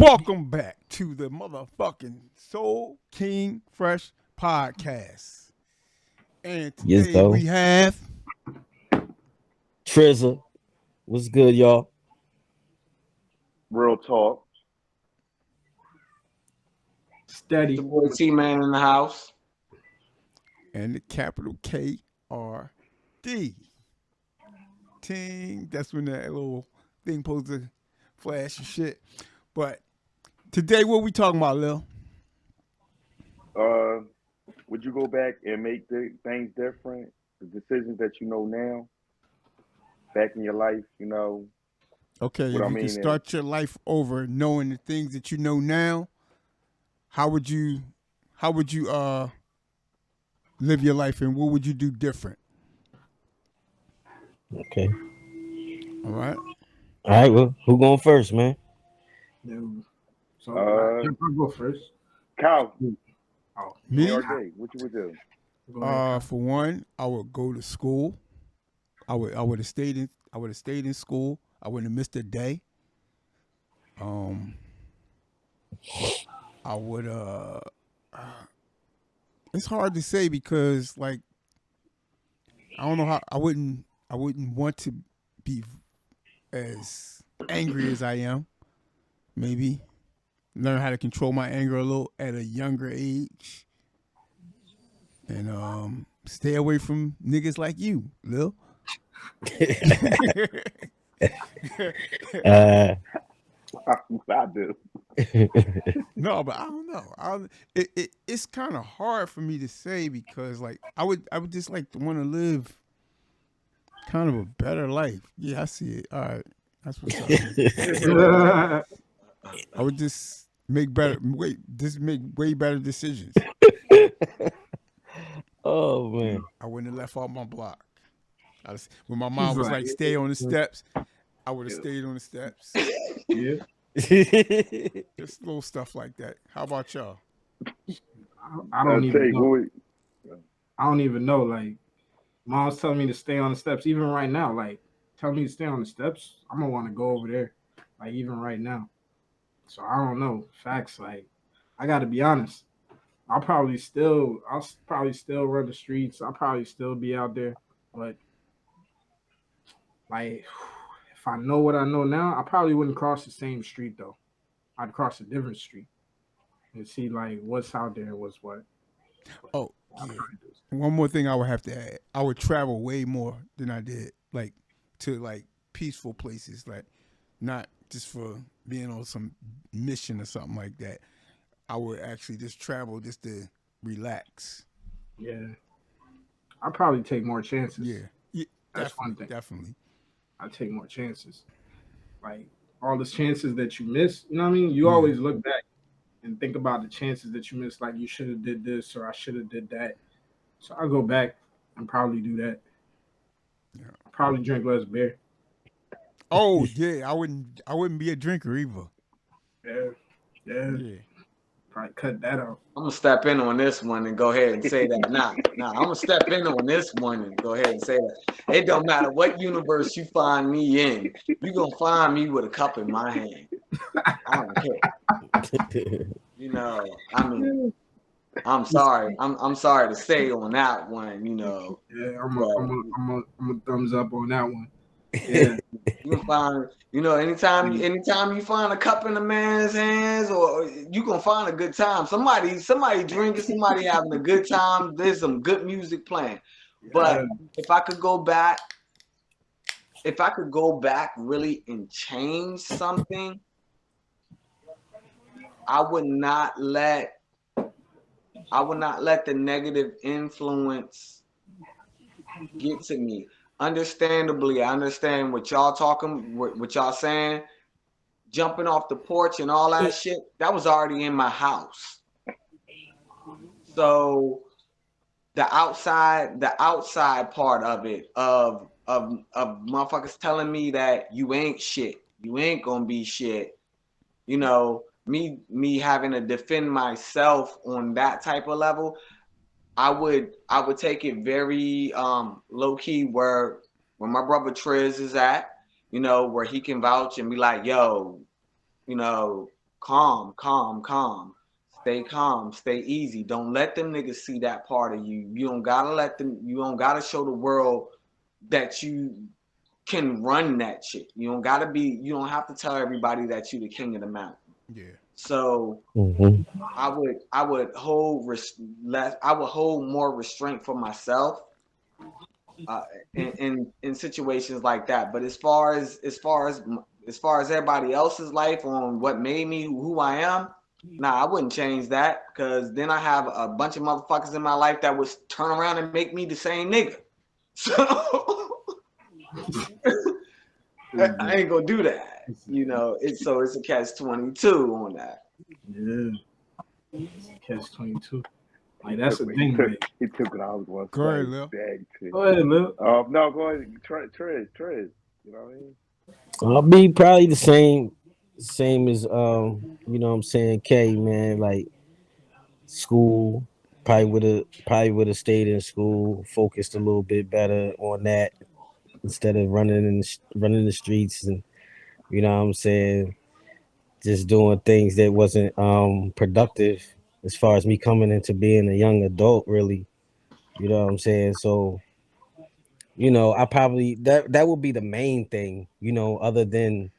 Welcome back to the motherfucking Soul King Fresh podcast. And Yes, today though. we have Trizza, what's good, y'all? Real talk. The Steady. boy T-Man in the house. and the capital KRD. Ting. That's when that little thing supposed to flash and shit. But today what we talking about, Lil? Uh, would you go back and make the things different? The decisions that you know now, back in your life, Okay, what if I you can mean is, start your life over knowing the things that you know now, how would you live your life and what would you do different? Okay. All right. All right, well, who going first, man? No. So uh, I'll go first. Kyle, Oh, Me? KRD, what you would do? go ahead. Kyle. For one, I would go to school. I would have stayed in school. I wouldn't have missed a day. Um I would it's hard to say because like I don't know how I wouldn't want to be as angry as I am. Maybe learn how to control my anger a little at a younger age. And stay away from niggas like you, Lil. uh, I do. No, but I don't know. It's kind of hard for me to say because like I would just like to want to live kind of a better life. Yeah, I see it. All right, that's what's up. I would just make way better decisions. oh man. I wouldn't have left off my block. When my He's mom was like, "Stay on the yeah. steps," I would have stayed on the steps. Yeah. Just little stuff like that. How about y'all? I don't even Take, know. I don't even know. Like, mom's telling me to stay on the steps. Even right now, like, tell me to stay on the steps. I'm gonna want to go over there. Like, even right now. So I don't know. Facts. Like, I got to be honest. I'll probably still run the streets. I'll probably still be out there. But like, if I know what I know now, I probably wouldn't cross the same street though. I'd cross a different street and see like what's out there and what's what. But Oh, I'll yeah. probably do it. One more thing I would have to add. I would travel way more than I did, like to like peaceful places, like not just for being on some mission or something like that. I would actually just travel just to relax. Yeah, I'll probably take more chances. Yeah, That's one thing. definitely. I take more chances. Like all the chances that you miss, you know what I mean? You Yeah, always look back and think about the chances that you missed. Like you should have did this or I should have did that. So I'll go back and probably do that. yeah. I'll probably drink less beer. Oh yeah, I wouldn't be a drinker either. Yeah, yeah. Yeah. Probably cut that out. I'm gonna step in on this one and go ahead and say that. I'm gonna step in on this one and go ahead and say that. It don't matter what universe you find me in, you gonna find me with a cup in my hand. I don't care. I mean, I'm sorry. I'm sorry to say on that one. Yeah, But I'm a thumbs up on that one. Yeah, you can find, anytime you find a cup in a man's hands, or you gonna find a good time. Somebody drinking, somebody having a good time. There's some good music playing. yeah. But if I could go back really and change something, I would not let the negative influence get to me. Understandably, I understand what y'all saying. Jumping off the porch and all that shit, that was already in my house. So the outside part of it, of motherfuckers telling me that you ain't shit, you ain't gonna be shit, me having to defend myself on that type of level, I would take it very low key where my brother Triz is at, where he can vouch and be like, yo, you know, calm, calm, calm. Stay calm, stay easy. Don't let them niggas see that part of you. You don't gotta let them. You don't gotta show the world that you can run that shit. You don't gotta be. You don't have to tell everybody that you the king of the mountain. Yeah. So Mhm. I would hold less. I would hold more restraint for myself uh, in situations like that. But as far as everybody else's life on what made me who I am, nah, I wouldn't change that because then I have a bunch of motherfuckers in my life that would turn around and make me the same nigga. So I ain't gonna do that. You know, it's a catch-22 on that. Yeah, catch 22. Like He that's took the what thing. Like, he took what I was going to Go ahead, say. Lil. Bag to. go ahead, Lil. No, go ahead. Trez. You know what I mean? I'll be probably the same as you know what I'm saying, K man, like school. Probably would have stayed in school, focused a little bit better on that instead of running the streets and you know what I'm saying, just doing things that wasn't productive as far as me coming into being a young adult really. You know what I'm saying? So, you know, I probably that would be the main thing, you know, other than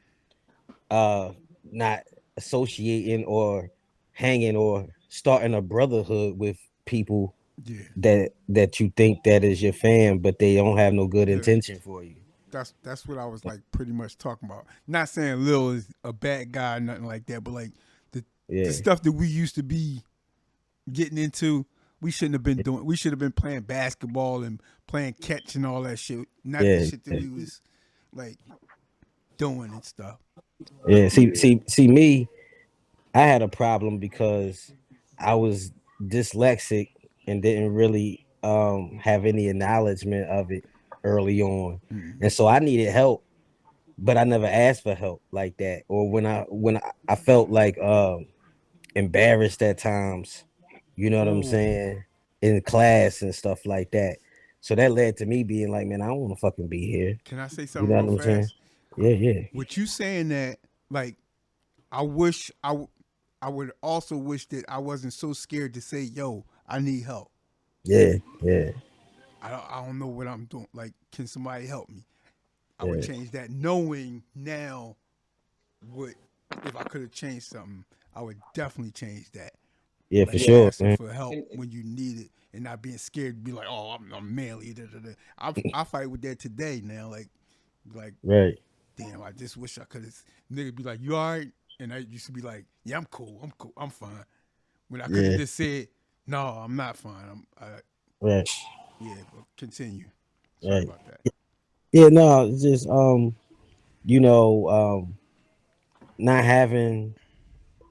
uh not associating or hanging or starting a brotherhood with people Yeah. that you think that is your fan, but they don't have no good Yeah. intention for you. That's what I was like pretty much talking about. Not saying Lil is a bad guy or nothing like that, but like the Yeah, stuff that we used to be getting into, we shouldn't have been doing. We should have been playing basketball and playing catch and all that shit. Not the yeah, shit that we was like doing and stuff. yeah. See, Yeah. see, see me. I had a problem because I was dyslexic and didn't really have any acknowledgement of it early on, Mm. and so I needed help, but I never asked for help like that. Or when I felt like embarrassed at times, you know what I'm Oh, saying, in class and stuff like that. So that led to me being like, man, I don't want to fucking be here. can I say You something know real what I'm saying? fast? Yeah, yeah, With you saying that, like, I wish I would also wish that I wasn't so scared to say, "Yo, I need help. yeah, yeah, I don't know what I'm doing. Like, can somebody help me?" I would yeah, change that, knowing now what if I could have changed something. I would definitely change that. yeah, for Like Yeah, sure, asking man. for help and when you need it and not being scared to be like, "Oh, I'm manly." Da, da, da. I fight with that today now. Like, Right. damn, I just wish I could have. Nigga be like, "You all right?" And I used to be like, "Yeah, I'm cool. I'm cool. I'm fine." When I could have Yeah. just said, "No, I'm not fine." Right. Yeah, but continue. Sorry Right. about that. Yeah, no, it's just you know, not having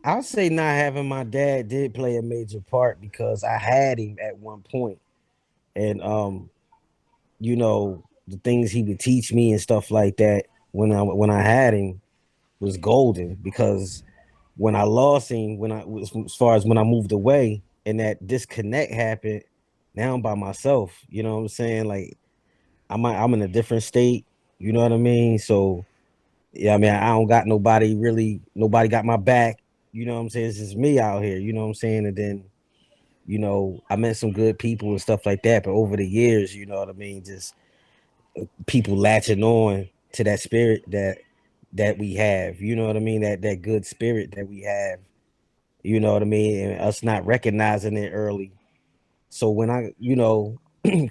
I'll say not having my dad did play a major part because I had him at one point. And you know, the things he would teach me and stuff like that when I had him was golden because when I lost him, as far as when I moved away and that disconnect happened, now I'm by myself. You know what I'm saying? Like I'm in a different state. You know what I mean? So yeah, I mean I don't got nobody really. Nobody got my back. You know what I'm saying? It's just me out here. You know what I'm saying? And then I met some good people and stuff like that. But over the years, you know what I mean, just people latching on to that spirit that we have. You know what I mean? That good spirit that we have. You know what I mean? And us not recognizing it early. So when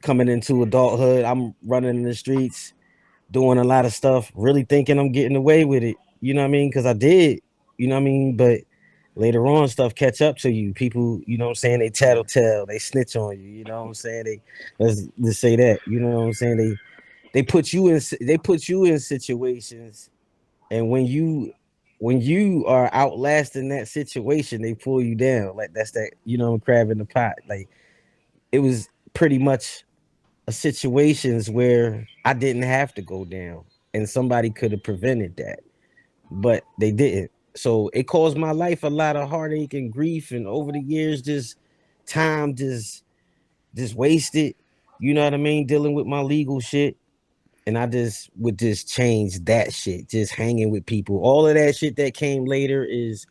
coming into adulthood, I'm running in the streets doing a lot of stuff, really thinking I'm getting away with it. You know what I mean? Because I did. You know what I mean? But later on, stuff catch up to you. People, you know what I'm saying? They Yeah. tattletale. They snitch on you. You know what I'm saying? Let's just say that. You know what I'm saying? They put you in situations, and when you are outlasting that situation, they pull you down. Like that's that. Crab in the pot. Like it was pretty much situations where I didn't have to go down and somebody could have prevented that, but they didn't. So it caused my life a lot of heartache and grief, and over the years, just time just wasted. You know what I mean? Dealing with my legal shit, and I just would just change that shit. Just hanging with people. All of that shit that came later is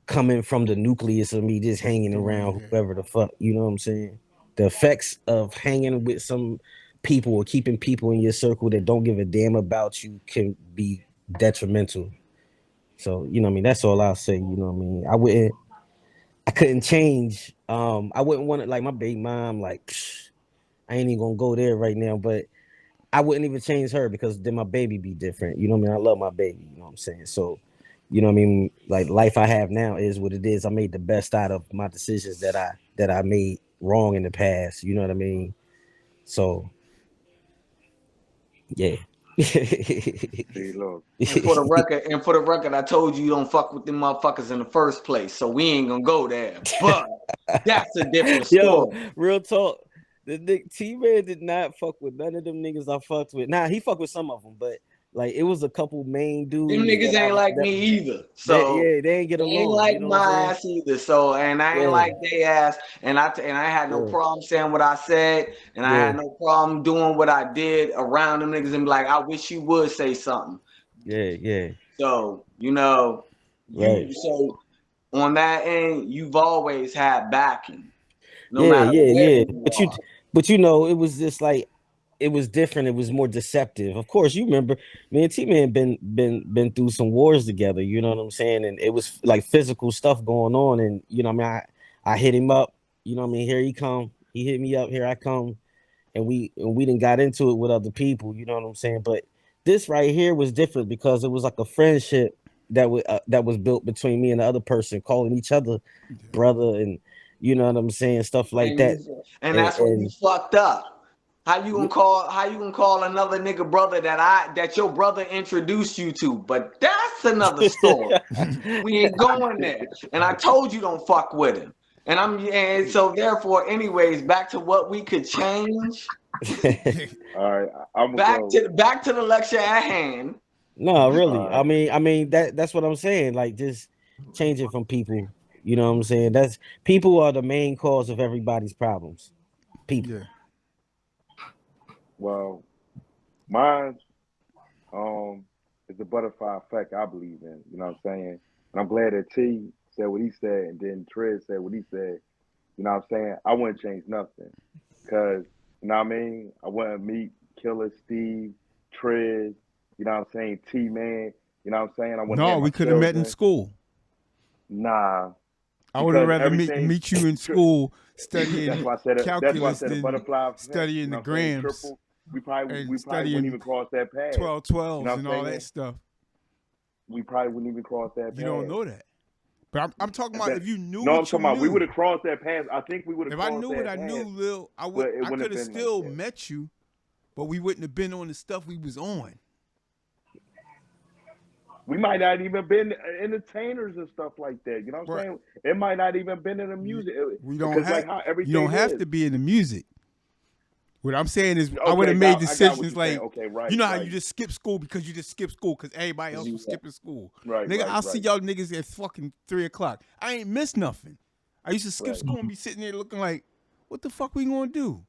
coming from the nucleus of me just hanging around whoever the fuck, you know what I'm saying? The effects of hanging with some people or keeping people in your circle that don't give a damn about you can be detrimental. So, you know what I mean? That's all I'll say, you know what I mean? I couldn't change. I wouldn't want it like my baby mom, like, I ain't even gonna go there right now, but I wouldn't even change her because then my baby be different. You know what I mean? I love my baby, you know what I'm saying? So, you know what I mean? Like life I have now is what it is. I made the best out of my decisions that I made wrong in the past. You know what I mean? So yeah. See, look. And for the record, I told you don't fuck with them motherfuckers in the first place, so we ain't gonna go there. But that's a different Yo, story. real talk. The T-Man did not fuck with none of them niggas I fucked with. Nah, he fucked with some of them, but like it was a couple main dudes. Them niggas ain't like me either. So they ain't get they ain't along. like You know my what I'm ass either. So and I ain't like their ass. And I had no problem saying what I said, and I had no problem doing what I did around them niggas and be like, I wish you would say something. Yeah. So, you know, so on that end, you've always had backing. No matter where you are. But you know, it was just like it was different. It was more deceptive. Of course, you remember me and T-Man been through some wars together. You know what I'm saying? And it was like physical stuff going on. And you know, what I mean, I hit him up. You know, what I mean, here he come. He hit me up. Here I come. And we didn't got into it with other people. You know what I'm saying? But this right here was different because it was like a friendship that was built between me and the other person, calling each other brother, and you know what I'm saying, stuff like that. And that's what you fucked up. How you gonna call another nigga brother that your brother introduced you to? But that's another story. We ain't going there. And I told you don't fuck with him. And so therefore, anyways, back to what we could change. All right, I'm back to the lecture at hand. No, really. I mean that's what I'm saying. Like just changing from people. You know what I'm saying? That's people are the main cause of everybody's problems. People. Yeah. Well, mine is the butterfly effect I believe in. You know what I'm saying? And I'm glad that T said what he said, and then Trez said what he said. You know what I'm saying? I wouldn't change nothing. Because, you know what I mean? I wouldn't meet Killer Steve, Trez, you know what I'm saying? T-Man, you know what I'm saying? I wouldn't No, we could have met in school. Nah. I would have rather meet you in school studying that's why I said calculus a butterfly effect, studying the grams. We probably wouldn't even cross that path. 12-12s, you know and all that stuff. We probably wouldn't even cross that path. You don't know that. But I'm talking about if you knew. No, I'm talking about we would have crossed that path. I think we would have. If I knew what I knew, Lil, I could have still met you, but we wouldn't have been on the stuff we was on. We might not even been entertainers and stuff like that. You know what I'm saying? It might not even been in the music. We don't have. Like everything you don't have to be in the music. What I'm saying is, I would have made decisions like, you know how you just skip school because you just skip school because everybody else was skipping school. Right, nigga, I'll see y'all niggas at fucking 3:00. I ain't missed nothing. I used to skip school and be sitting there looking like, what the fuck we gonna do?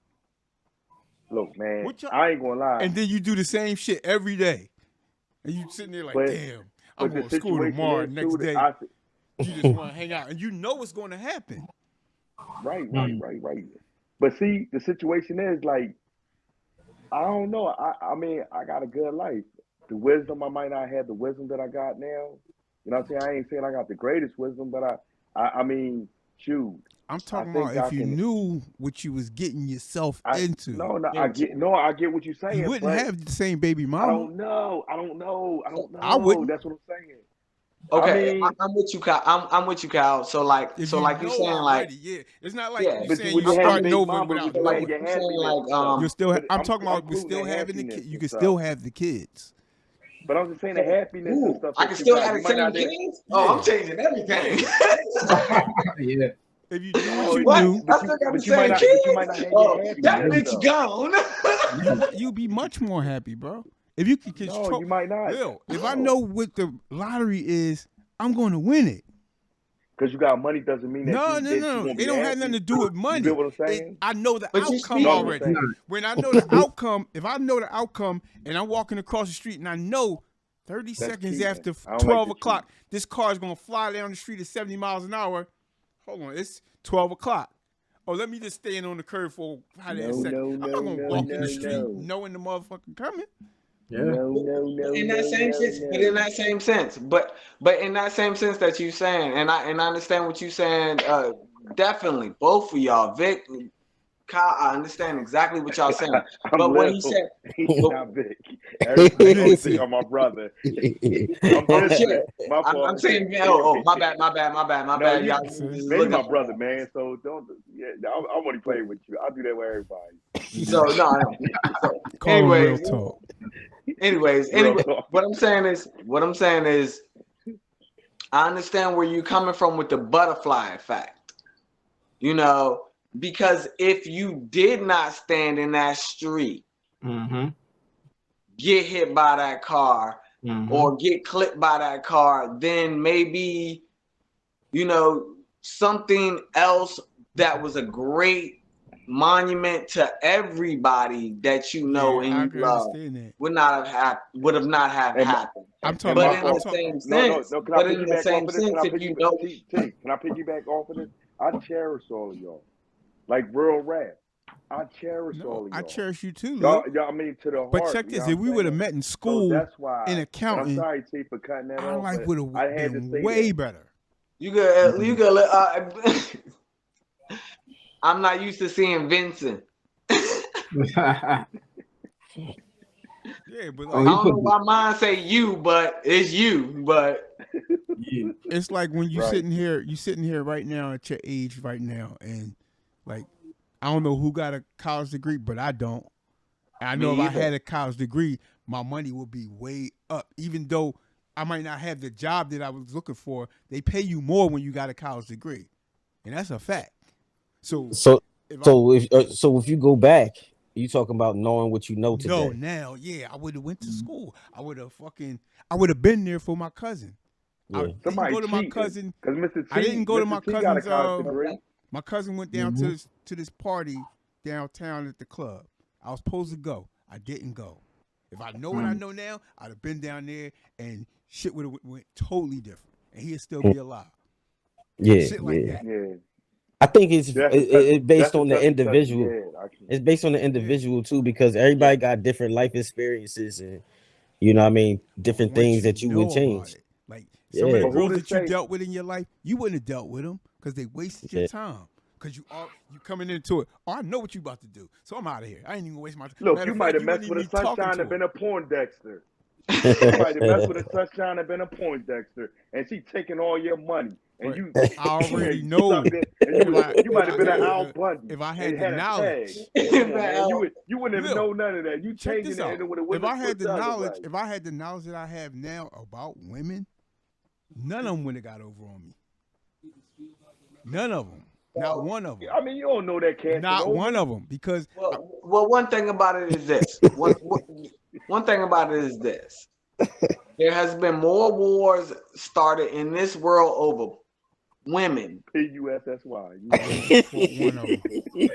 Look, man, I ain't gonna lie. And then you do the same shit every day. And you sitting there like, damn, I'm going to school tomorrow, next day. You just want to hang out. And you know what's going to happen. Right. But see, the situation is like, I don't know. I mean, I got a good life. The wisdom, I might not have the wisdom that I got now. You know what I'm saying? I ain't saying I got the greatest wisdom, but I mean, shoot. I'm talking about if you knew what you was getting yourself into. I get what you're saying. You wouldn't have the same baby mama. I don't know. I wouldn't. That's what I'm saying. Okay, I mean, I'm with you, Kyle. I'm with you, Kyle. So like you're saying, like, yeah, it's not like you saying you starting over without like you're saying, like, you're still. I'm talking about we're still having the kids. You can still have the kids. But I'm just saying the happiness and stuff. I can still have the same kids. Oh, I'm changing everything. Yeah. If you do what you do, I still got the same kids. Oh, that bitch gone. You'll be much more happy, bro. If you can control, no, you might not. Lil, if I know what the lottery is, I'm going to win it. Because you got money doesn't mean that. No. It don't have nothing to do with money. You know what I'm saying? I know the outcome already. When I know the outcome, if I know the outcome and I'm walking across the street and I know 30 That's seconds cheating. after I don't like 12 the o'clock, this car is going to fly down the street at 70 miles an hour. Hold on, it's 12 o'clock. Oh, let me just stand on the curb for a second. I'm not going to walk in the street knowing the motherfucker coming. Yeah. No. In that same sense, but in that same sense, but in that same sense that you saying, and I understand what you saying. Definitely, both of y'all, Vic, Kyle, I understand exactly what y'all saying. I'm But when little. he said, He's but, not Vic. Everybody Vic. always think I'm my brother. I'm oh shit, Vincent. My I'm fault. saying, oh, my bad, No, y'all. you, Just Vin's look my up. brother, man. So don't. Yeah, I'm only playing with you. I'll do that with everybody. So no. So, Call him real talk. Anyway, what I'm saying is, I understand where you're coming from with the butterfly effect. You know, because if you did not stand in that street, Mm-hmm. get hit by that car, Mm-hmm. or get clipped by that car, then maybe, you know, something else that was a great monument to everybody that you know Yeah, and I you can love understand that. would have not have And my- happened. I'm talking And But my about. in I'm the fault. talking. same No. sense, Can I but in the piggyback same off of this? sense, if you know, T, can I piggyback off of this? I cherish all of y'all. Like real rap. I cherish all No, of I y'all. cherish you too, Y'all, Lil. I mean, to the But heart. check You know this: what if I'm we would have saying? met in So school that's why. in And I'm accounting, sorry, T, for cutting that our off, life but would have I had to been say way that. better. you could. I'm not used to seeing Vincent. Yeah, but Oh, I like he don't put know why mine say you, but it's you. But yeah. it's like when you Right. sitting here right now at your age right now, and like I don't know who got a college degree, but I don't. I know if me I either. had a college degree, my money would be way up. Even though I might not have the job that I was looking for, they pay you more when you got a college degree, and that's a fact. So So if I if you go back, you talking about knowing what you know no today. now, yeah, I would have went to school. I would have been there for my cousin. I Yeah. didn't Somebody go to my cheating. cousin. Because I didn't go to my Mr. T got a cousin's. college degree. My cousin went down Mm-hmm. to this party downtown at the club. I was supposed to go. I didn't go. If I know what I know now, I'd have been down there and shit would have went totally different, and he'd still be alive. Yeah, Shit like yeah. that. Yeah. I think it's That's based a on the touchy subject. individual. Yeah, I can. It's based on the individual too, because everybody got different life experiences, and you know what I mean, different Once things you that you would know about change. it, like some of the Yeah, But who girls to that you say? dealt with in your life, you wouldn't have dealt with them because they wasted your yeah. time. Because you coming into it. Oh, I know what you about to do, so I'm out of here. I ain't even gonna waste my time. Look, Matter you of might fact, have you messed wouldn't with even a be talking sunshine to and her. been a porn Dexter. You might have messed with a sunshine and been a porn Dexter, and she taking all your money, and But you I already you know sucked it, and if I you might have been an Al Bundy if I and had the had a tag. knowledge. Come on, man, you wouldn't have Lil, known none of that. You check changing this it, out. and it would have If I flipped had the the other knowledge, way. if I had the knowledge that I have now about women, none of them would have got over on me. None of them. Not one of them. I mean, you don't know that Not one Casanova. of them. Because Well, one thing about it is this. One thing about it is this. There has been more wars started in this world over women. Pussy. one of them.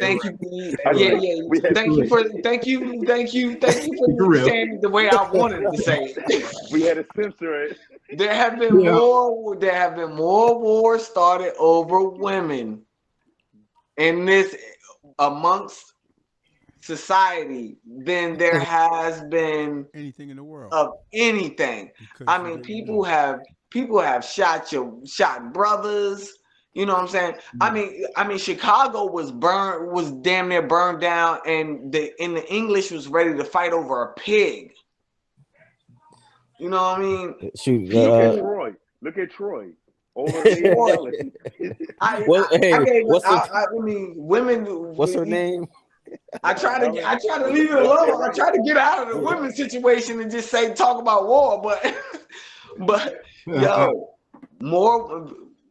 Thank you. Yeah, I You're say right. yeah. we had Thank you for You're real. saying it the way I wanted to say it. we had to censor it. There have been Yeah. more wars started over women in this amongst society than there has been Anything in the world. of anything. Because I you mean, didn't know. people have shot brothers. You know what I'm saying? I mean, Chicago was damn near burned down, and the English was ready to fight over a pig. You know what I mean? Shoot. People. Look at Troy. All the ladies yelling. I mean, women. What's her name? I try to leave it alone. I try to get out of the women's situation and just talk about war, but yo,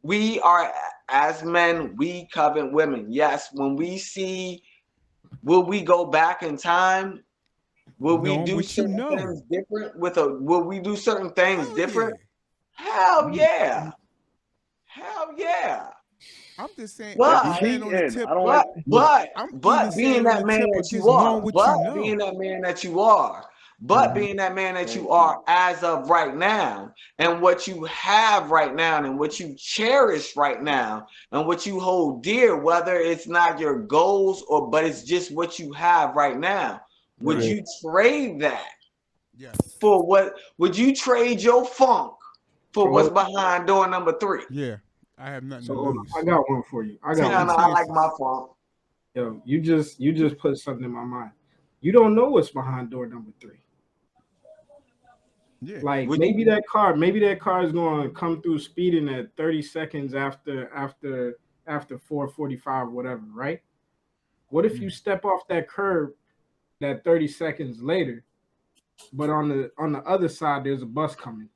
we are, as men, we covet women. Yes, when we see, will we go back in time? Will we Knowing do what you certain know. things different will we do certain things Hell different? yeah. Hell yeah. Hell yeah. I'm just saying. But I'm just saying on the cheating. tip. I don't like. I'm even being saying on that the man tip of that just you are, knowing what you know. being that man that you are, But being that man that you are as of right now, and what you have right now, and what you cherish right now, and what you hold dear, whether it's not your goals but it's just what you have right now, would Right. you trade that Yes. for what? Would you trade your funk for what's So, behind door number 3? Yeah. I have nothing to so I lose. got one for you. I got Taking Yeah, one. no, I like chances. my funk. Yo, you just put something in my mind. You don't know what's behind door number 3. Yeah. Like Would maybe you? that car is going to come through speeding at 30 seconds after 4:45, whatever, right? What if you Mm. step off that curb that 30 seconds later, but on the other side there's a bus coming?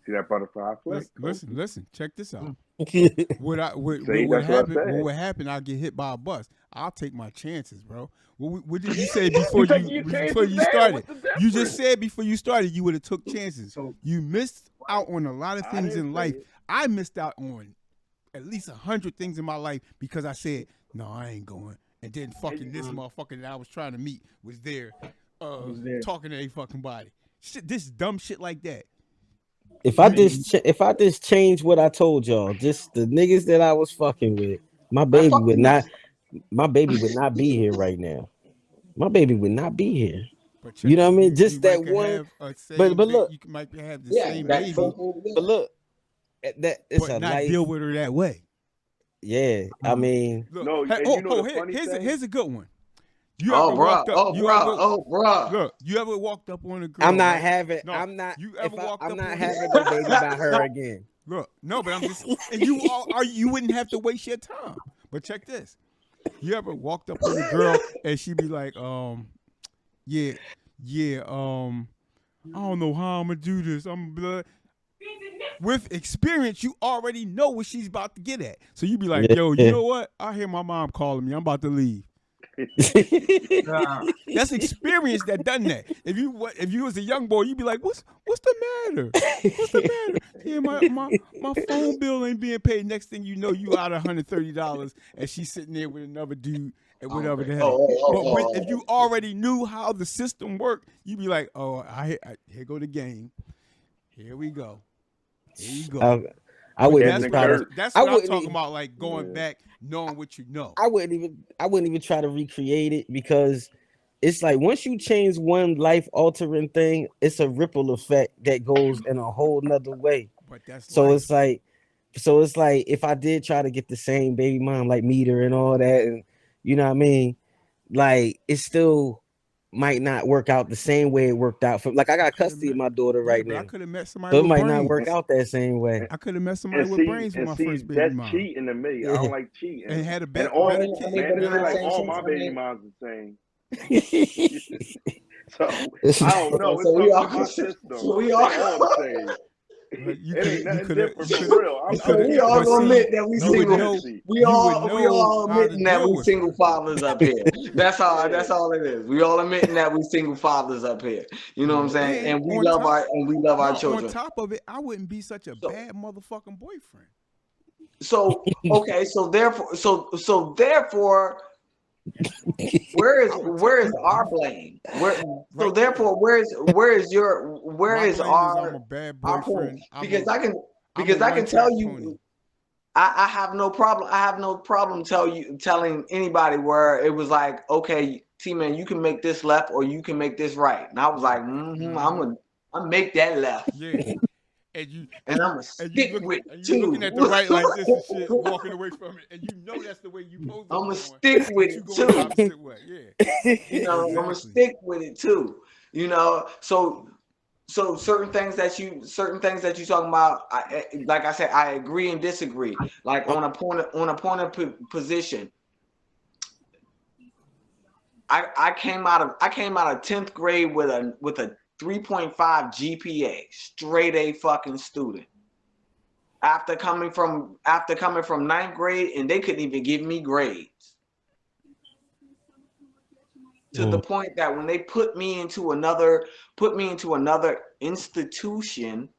See that butterfly effect, Listen. Check this out. Mm. See, What that's what I happened? What said. would happen? I'll get hit by a bus. I'll take my chances, bro. What did you say before You take your before chances you now. started? What's the You just difference? said before you started you would have took chances. So You missed out on a lot of I things didn't in say life. it. I missed out on at least 100 things in my life because I said no, I ain't going. And then fucking this motherfucker that I was trying to meet was there, was there. talking to a fucking body. Shit, this dumb shit like that. if I I mean, just change what I told y'all, just the niggas that I was fucking with, my Man, baby fuck would you. not my baby would not be here right now. My baby would not be here. but check You know what I mean? you Just might that could one. have a But same but look, you might have the Yeah, same that baby, but look, that it's but a not life. deal with her that way. Yeah, I mean, Look, No, hey, and you know the funny here's thing? here's a good one. You Oh, ever bruh. walked up? Oh, You bruh. ever Oh, bruh. look? You ever walked up on a I'm girl? not Right? having. No. I'm not. You ever If walked I'm up not on having no baby by her again. look? No, but I'm just and you all are you wouldn't have to waste your time. But check this. You ever walked up on a girl and she be like, yeah, yeah, I don't know how I'm gonna do this. I'm blood. With experience, you already know what she's about to get at. So you be like, yo, you Yeah. know what? I hear my mom calling me. I'm about to leave. Nah, That's experience that done that. If you was a young boy, you'd be like, what's the matter? What's the matter? Yeah, my phone bill ain't being paid. Next thing you know, you out $130 and she's sitting there with another dude and whatever Okay. the hell. But if you Oh. already knew how the system worked, you'd be like, oh, here go the game. Here we go. Here you go. I, I But wouldn't that's even Captain what try I'm to. Kirk. that's I what I'm wouldn't. talking about. Like going Yeah. back, knowing what you know. I wouldn't even try to recreate it because it's like once you change one life altering thing, it's a ripple effect that goes in a whole nother way. But that's So life. it's like if I did try to get the same baby mom, like meet her and all that, and you know what I mean, like it still might not work out the same way it worked out for. Like I got Could have custody of met. my daughter Yeah, right but I now, could have met somebody so it with might not work brains. out that same way. I could have met somebody with brains for my first baby That's mom cheating to me. I Yeah. don't like cheating. and had a And better all, kid, man, but it in feel better the like same life. all sense, my I baby mean, moms the same. So I don't okay, know. It's so we something all, in my system. so we They all, all the same. But It ain't you nothing could have, different for real. you I'm could so have. we just all But gonna different. see, admit that we No single. fancy. you would We know all how to admitting that deal we with her. single fathers up here. That's all. Yeah. That's all it is. We all admitting that we single fathers up here. You know what I'm Yeah, saying? and And we love our no, on children. top of it, I wouldn't be such a So bad motherfucking boyfriend. okay. So therefore, I would where is our blame? So right there. therefore, where My is blame is I'm a bad our point? boyfriend. Because I'm a I one can tell track pony. you. I have no problem. I have no problem telling anybody where it was like, okay, T man, you can make this left or you can make this right. And I was Yeah. like, I'm make that left, Yeah. And you and I'm gonna stick with it and you looking too. at the right like this and shit, walking away from it, and you know that's the way you supposed to I'm be gonna going, stick with but you it going the too. opposite way. Yeah. I'm gonna Exactly. stick with it too. So certain things that you talking about, like I said, I agree and disagree. Like Oh, on a point of position, I came out of 10th grade with a 3.5 GPA, straight A fucking student. After coming from ninth grade, and they couldn't even give me grades, to the point that when they put me into another institution,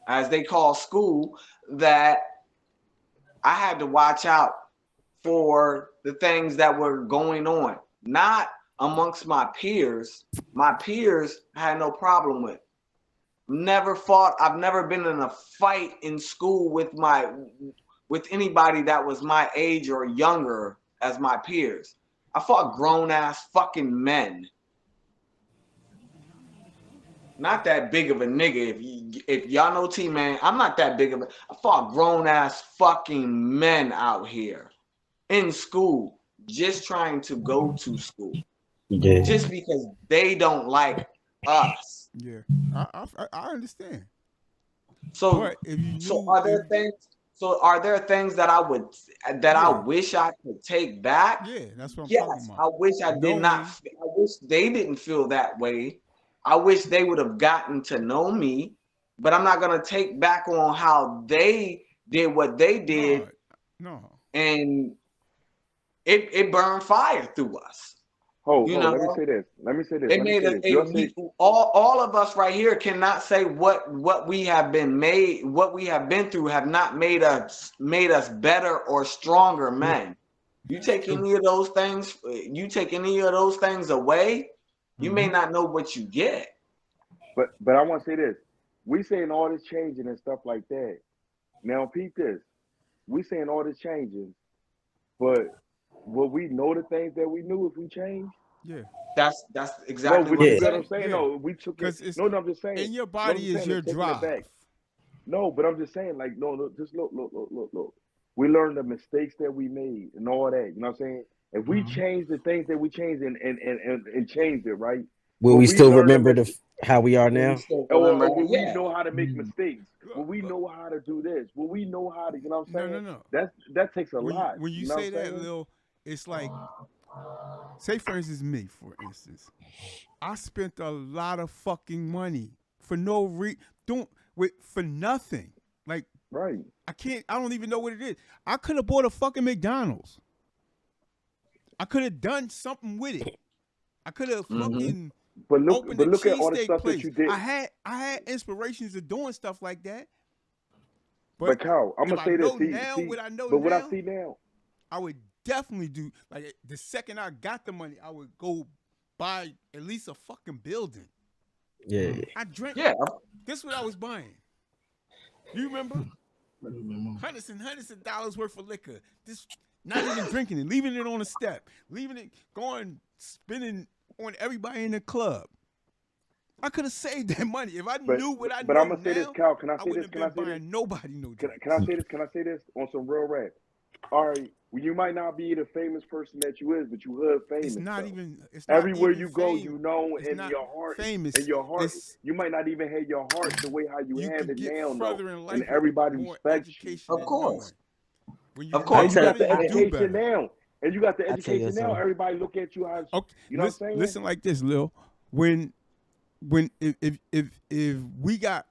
as they call school, that I had to watch out for the things that were going on. Not amongst my peers had no problem with. Never fought. I've never been in a fight in school with anybody that was my age or younger as my peers. I fought grown ass fucking men. Not that big of a nigga. If y'all know T-Man, I'm not that big of a. I fought grown ass fucking men out here in school, just trying to go to school, Yeah. just because they don't like us. Yeah, I understand. So, But if you so knew, are there things? So are there things that I Yeah. wish I could take back? yeah, that's what I'm talking Yes, about. I wish I did not. Knowing, I wish they didn't feel that way. I wish they would have gotten to know me, but I'm not gonna take back on how they did what they did, no, and it burned fire through us. Hold, You hold. Let me know, say this. Let me say this. it Let me made say us. this. You'll say All of us right here cannot say what we have been through have not made us better or stronger men. You take any of those things, away, you may not know what you get. but I want to say this. We saying all this changing and stuff like that. Now, peep this. We saying all this changing, but will we know the things that we knew if we changed? yeah, That's No, exactly but what you I'm Yeah. get what saying. I'm saying. yeah. No, we took it. Because it's No, I'm just saying. in your No, I'm body just is saying your it's taking it drive. back. No, but I'm just saying, like, no, just look. We learned the mistakes that we made and all that. You know what I'm saying? If we change the things that we changed and changed it, right? Will Will we we still learn remember how we are We now? still or, remember, or will we yeah. know how to make mistakes? Will Look, we look, know how to do this? Will we know how to, you know what I'm saying? no. That takes a When you lot. when you You know say what I'm that, saying? Lil, it's like, say for instance me, for instance, I spent a lot of fucking money for no don't for nothing. Like Right. I don't even know what it is. I could have bought a fucking McDonald's. I could have done something with it. I could have Hmm. fucking opened a But look at all the cheesesteak stuff that place. you did. I had inspirations of doing stuff like that. But But Cal, I'm if gonna I say this. know now what I know But what I now, see now, I would definitely do, like, the second I got the money, I would go buy at least a fucking building. Yeah. I drank. Yeah, This is what I was buying. You remember? Hundreds and hundreds of dollars worth of liquor. This not even drinking it, leaving it on the step, leaving it going spending on everybody in the club. I could have saved that money if I but knew what I but I'm know gonna say this, now. Cal. Can I I say wouldn't this? have Can I been say this? buying nobody no Can I drinks. say this? Can I say this on some real rap? All right, well, you might not be the famous person that you is, but you hood It's famous not though. even. It's not Everywhere even you go, fame. you know, It's not in famous. your heart, It's you might not even have your heart the way how you you have can it get now, though, further in and life with everybody more respects you. education of and course, knowing. When you of And have course. you got money, the you do education better. now, and you got the I tell you education now. something. Everybody look at you as, Okay, you know what I'm saying? listen like this, Lil. When if we got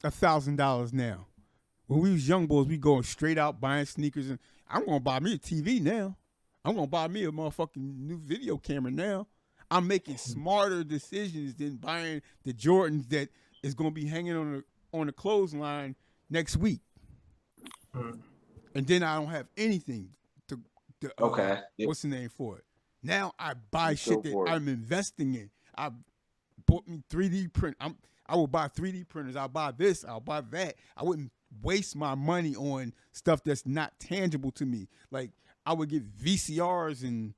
$1,000 now, when we was young boys, we going straight out buying sneakers, and I'm gonna buy me a TV now. I'm gonna buy me a motherfucking new video camera now. I'm making smarter decisions than buying the Jordans that is gonna be hanging on the clothesline next week, and then I don't have anything to Okay. Yeah. what's the name for it. Now I buy You shit go that for it. I'm investing in. I bought me 3D print. I will buy 3D printers. I'll buy this. I'll buy that. I wouldn't waste my money on stuff that's not tangible to me. Like, I would get VCRs, and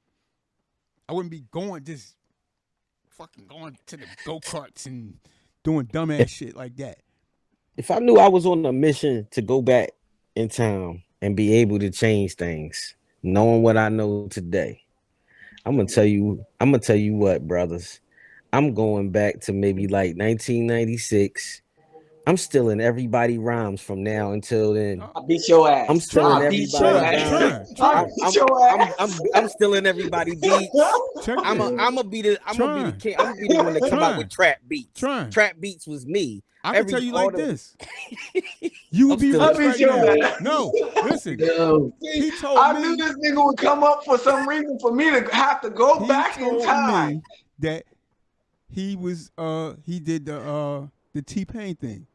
I wouldn't be just fucking going to the go karts and doing dumbass shit like that. If I knew I was on a mission to go back in time and be able to change things, knowing what I know today, I'm gonna tell you. I'm gonna tell you what, brothers. I'm going back to maybe like 1996. I'm stealing everybody rhymes from now until then. Uh, I beat your I'm ass. stealing I beat your everybody ass. rhymes. I Trying. beat your I'm stealing everybody beats. Check I'm this. gonna be the Trying. king. I'm gonna be the one that come out with Trying. trap beats. Trying. Trap beats was me. I can tell you All like the this. You would I'm be still I rich beat right your now. ass. No, listen. yo. See, He told I knew me. this nigga would come up for some reason for me to have to go He back in told time. me that he did the T-Pain thing.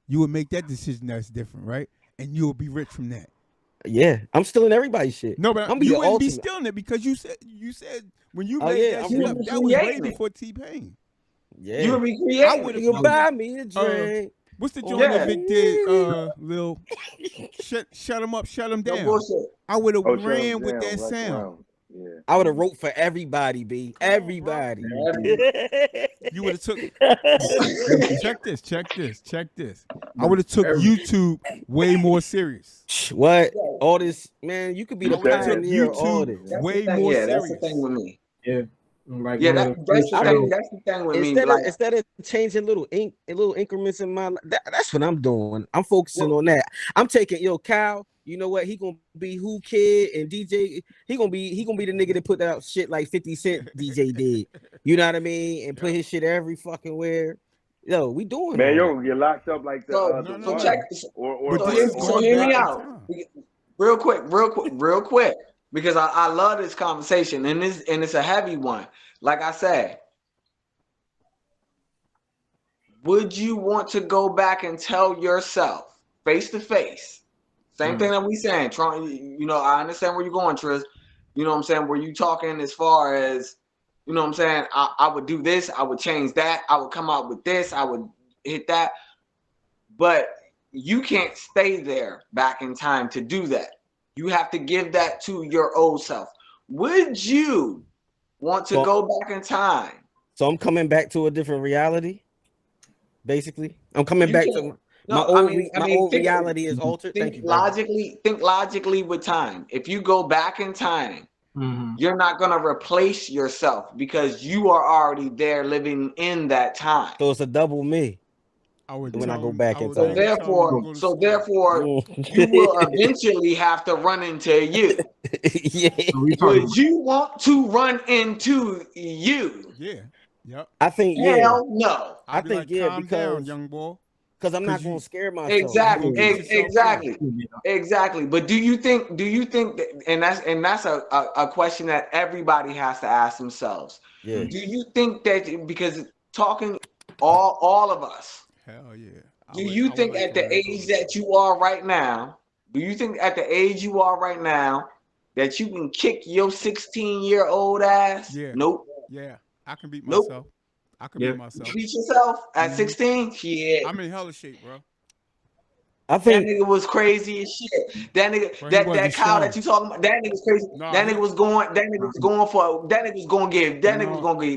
You would make that decision that's different, right? And you'll be rich from that. Yeah, I'm stealing everybody's shit. No, I'm but gonna be you the wouldn't be ultimate. stealing it because you said when you Oh laid yeah, that I'm shit You up, would be that was way creating it. before T-Pain. You yeah. would be I creating would it. have You fucking buy me a drink. what's the joint that Yeah. Vic did? Lil shut him up, shut him No down. bullshit. I would have Oh, shut him ran with down, that right sound. around. Yeah. I would have wrote for everybody, B. Come on, bro. Everybody. You would have took Every, check this. I but would have took every YouTube way more serious. What? All this, man, you could be I the would have took pioneer of all YouTube this. That's the way thing. more Yeah, that's the thing serious. with me. yeah, like Yeah, one of the that's first the I thing. mean, shows. That's the thing with me. Like, instead of changing little increments in my life, that's what I'm doing. I'm focusing well, on that. I'm taking Cal. You know what? He gonna be Who Kid and DJ. He gonna be the nigga that put out shit like 50 Cent DJ did. You know what I mean? And put Yep. his shit every fucking where. Yo, we doing Man, all you're that. gonna get locked up like so No, the no, so no. check. one or But So this hear is so going hear me back in out, time. real quick, because I love this conversation and it's a heavy one. Like I said, would you want to go back and tell yourself face to face? Same thing that we saying. Trying, I understand where you're going, Tris. You know what I'm saying? Where you talking as far as, you know what I'm saying? I would do this. I would change that. I would come out with this. I would hit that. But you can't stay there back in time to do that. You have to give that to your old self. Would you want to So, go back in time? so I'm coming back to a different reality. Basically, I'm coming You back can't. to No, my old reality is altered. Thank you, brother. Think logically with time. If you go back in time, Mm-hmm. you're not going to replace yourself because you are already there living in that time. So it's a double me I would when I tell go him. back I in would So time. maybe tell him to therefore, go to so school. therefore, you will eventually have to run into you. Yeah. So we talking Would you want to run into you? Yeah. Yep. I think Hell no. I'd I be think like, calm down, because young boy, I'm not because gonna you scare myself. you Exactly. gonna get yourself killed. Exactly. Exactly. But do you think that, and that's a question that everybody has to ask themselves. Yeah. Do you think that because talking all of us, Hell yeah. do I you would think like at to the run into age myself. that you are right now, do you think at the age you are right now that you can kick your 16-year-old ass? Yeah. Nope. Yeah. I can beat Nope. myself. I can Yeah. beat myself. Beat yourself at Mhm. 16? Shit. I'm in hella shape, bro. I That think nigga was crazy as shit. That nigga, Bro, he that wasn't Kyle that strong. you talking about, that nigga was crazy. Nah, That nigga was going, that nigga was no. gonna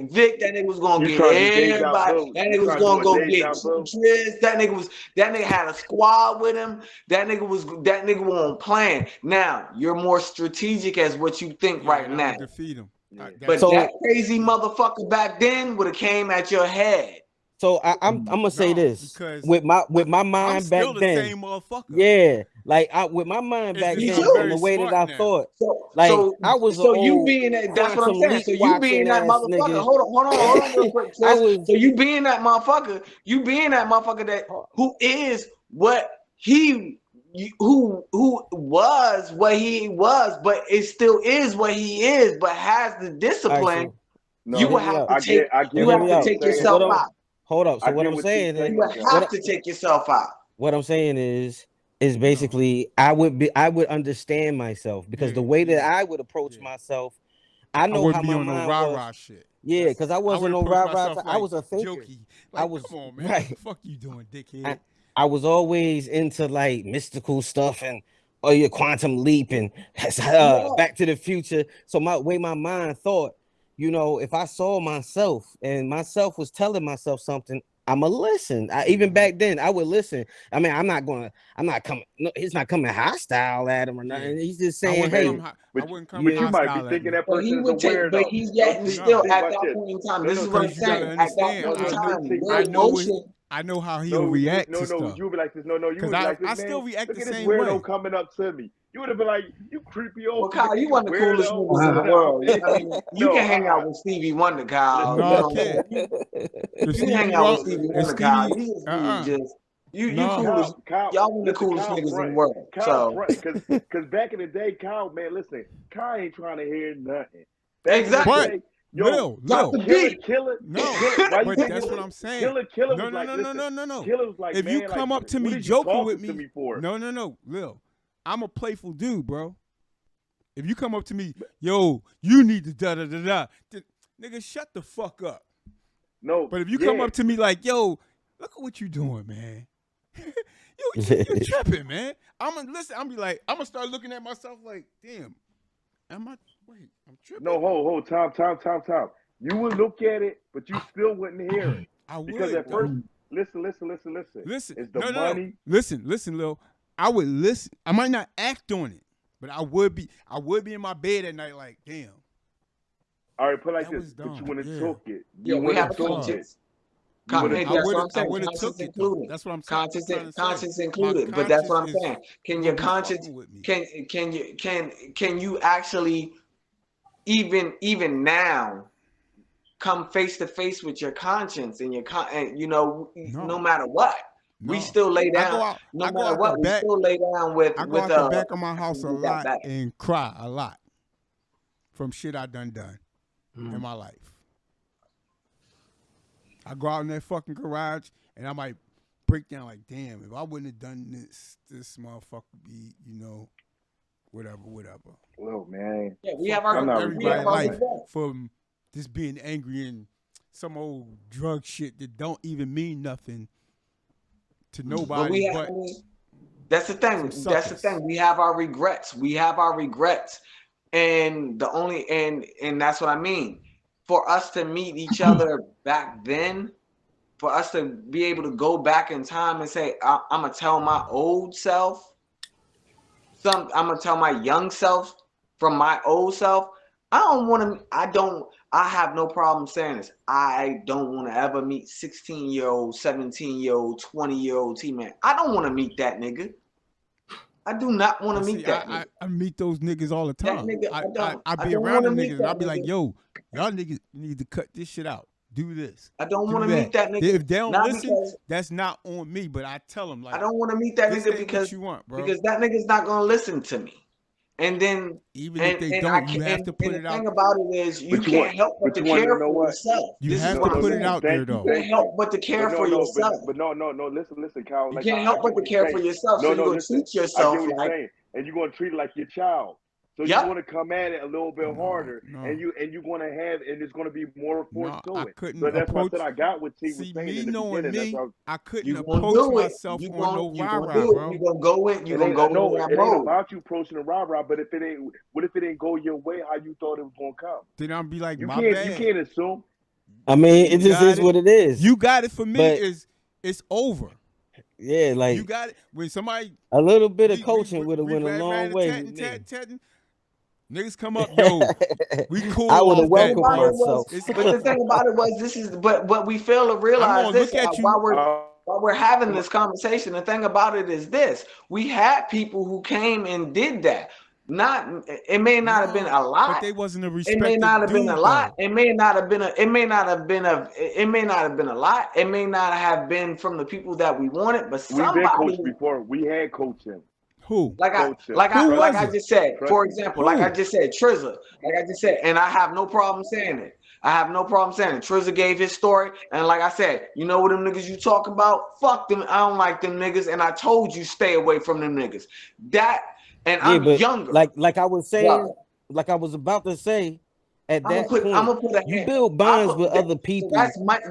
get Vic, that nigga was gonna you get trying to do deja everybody, vu. that You nigga was trying to do gonna a go deja get vu. Triz, that nigga had a squad with him, that nigga wasn't playing. Now, you're more strategic as what you think Yeah, right and I now. would defeat him. Yeah. That's But that so. crazy yeah. motherfucker back then would have came at your head. So I'm gonna say No, this because with my I'm mind back still the then. same motherfucker. Yeah, like with my mind It's back just Me then I'm and too. the very way that smart I now. thought, So, like so, I was an so you old being that, that's what I'm quantum saying. leap So you being watching that ass motherfucker, nigga. hold on real quick, I Chris. was So you being that motherfucker that who is what he, who was what he was, but it still is what he is, but has the all right. discipline. So You No, hear will me have out. to take, I So get you hear what have me to T's out. take saying So what yourself I'm though. out. hold up. I So what get I'm what T's saying is You saying will though. what have to take yourself out. I'm saying is No. basically I would understand myself because Yeah, the way that yeah, I would approach yeah. myself, I I know how wouldn't be my on no mind was. rah-rah shit. Yeah, That's because I I would wasn't no approach rah-rah. myself I like was a thinker. jokey. I Like, was come on, man. What the right. fuck you doing, I, dickhead? I was always into like mystical stuff and your quantum leap and Yeah. Back to the Future. So my way my mind thought, if I saw myself and myself was telling myself something, I'ma listen. Even back then, I would listen. I mean, I'm not coming. No, he's not coming hostile at him or Yeah. nothing. He's just I saying, wouldn't hey, come I But wouldn't come yeah, you might be hostile at thinking me. that But person he is a would take, but weirdo. he's No, yet and T, still No. T, at watch that this. point in time. No, This no, is what T, I'm Because you T. gotta saying. At that understand, No, point in no, I no, time, T. I your know what emotion. I know how he'll No, react to no, stuff. you would be like this. No, no, you Cause would be like I this, still man. react Look the at this same weirdo way. coming up to me. You would have been like, you creepy Well, old Kyle, you one of the coolest weirdo. niggas in the world. No, I mean, you no, can hang out with Stevie Wonder, Kyle. listen, You No, I know listen, what I'm can't. saying? If You can hang Stevie out with won't Stevie if Wonder, Kyle. Stevie You just be just you no. coolest. Y'all one of the listen, coolest Kyle niggas in the front. world. Kyle So front, cause back in the day, Kyle, man, listen, Kyle ain't trying to hear nothing. Back in the exactly. But day, yo, Drop Lil, the beat. no. Why you But think that's what I'm saying. Killer No, was no, like, no, no, listen, no, no, no. Killer was like, If you man, like, come up to what me are you joking with talking to me, me for? no, Lil. I'm a playful dude, bro. If you come up to me, yo, you need to da da da da, nigga, shut the fuck up. No, But if you come up to me like, yo, look at what you doing, man. you tripping, man. I'm gonna start looking at myself like, damn, I'm tripping. No, hold, time. You would look at it, but you still wouldn't hear it. I would. Because at first, listen. Listen. It's the money. No. Listen, Lil. I would listen. I might not act on it, but I would be in my bed at night like, damn. All right, put it like That this. was But you dumb. wouldn't Yeah. took it. Yeah, we have a conscience. That's what I'm saying. I would have took it. Though. That's what I'm saying. Conscience included. But that's what I'm saying. Can your conscience? Can you actually even now come face to face with your conscience and no matter what? No. We still lay down. No matter what, we still lay down with. I go out the back of my house a lot and cry a lot from shit I done in my life. I go out in that fucking garage and I might break down like, damn, if I wouldn't have done this motherfucker be, whatever. Well, man. Yeah, we have our everybody's life from just being angry and some old drug shit that don't even mean nothing to nobody. But that's the thing. That's the thing. We have our regrets. And that's what I mean. For us to meet each other back then, for us to be able to go back in time and say, I'm gonna tell my old self, I'm gonna tell my young self from my old self. I have no problem saying this. I don't want to ever meet 16-year-old, 17-year-old, 20-year-old T-Man. I don't want to meet that nigga. I do not want to meet that nigga. I meet those niggas all the time. I be don't around wanna them meet niggas and that I be like, nigga. yo, y'all niggas need to cut this shit out. Do this. I don't want to meet that nigga. If they don't listen, because that's not on me. But I tell them like, I don't want to meet that this nigga ain't because what you want, bro. because that nigga's not gonna listen to me. And then even if they don't, you have to put it out. The thing about it is you can't help but to care for yourself. You have to put it out there though. You can't help but to care for yourself. But no. Listen, Kyle. You can't help but to care for yourself. So you're gonna treat yourself like, and you're gonna treat it like your child. So you want to come at it a little bit harder, and you're gonna and it's gonna be more force to it. So that's what I got with T was saying me in the knowing beginning. me, I couldn't approach myself on no rah-rah, bro. You're gonna go in. You're gonna go in that mode. It ain't mode. about you approaching the rah-rah, but what if it ain't go your way how you thought it was gonna come? Then I'll be like, You my bad. You can't assume. I mean, it just is what it is. You got it for me. It's over. Yeah, like you got it when somebody a little bit of coaching would have went a long way. Niggas come up, yo, we cool. I would have welcomed myself. But the thing about it was, but what we fail to realize this while we're having this conversation. The thing about it is this: we had people who came and did that. It may not have been a lot. But they wasn't a respected It may not have been a lot. Though. It may not have been a lot. It may not have been from the people that we wanted, but somebody. We've been coached before. We had coaching. Who? I just said, for example, like I just said, Trizza. Like I just said, and I have no problem saying it. Trizza gave his story, and like I said, you know what them niggas you talk about? Fuck them. I don't like them niggas, and I told you stay away from them niggas. I'm younger. Like I was saying, like I was about to say, at that point, you build bonds with other people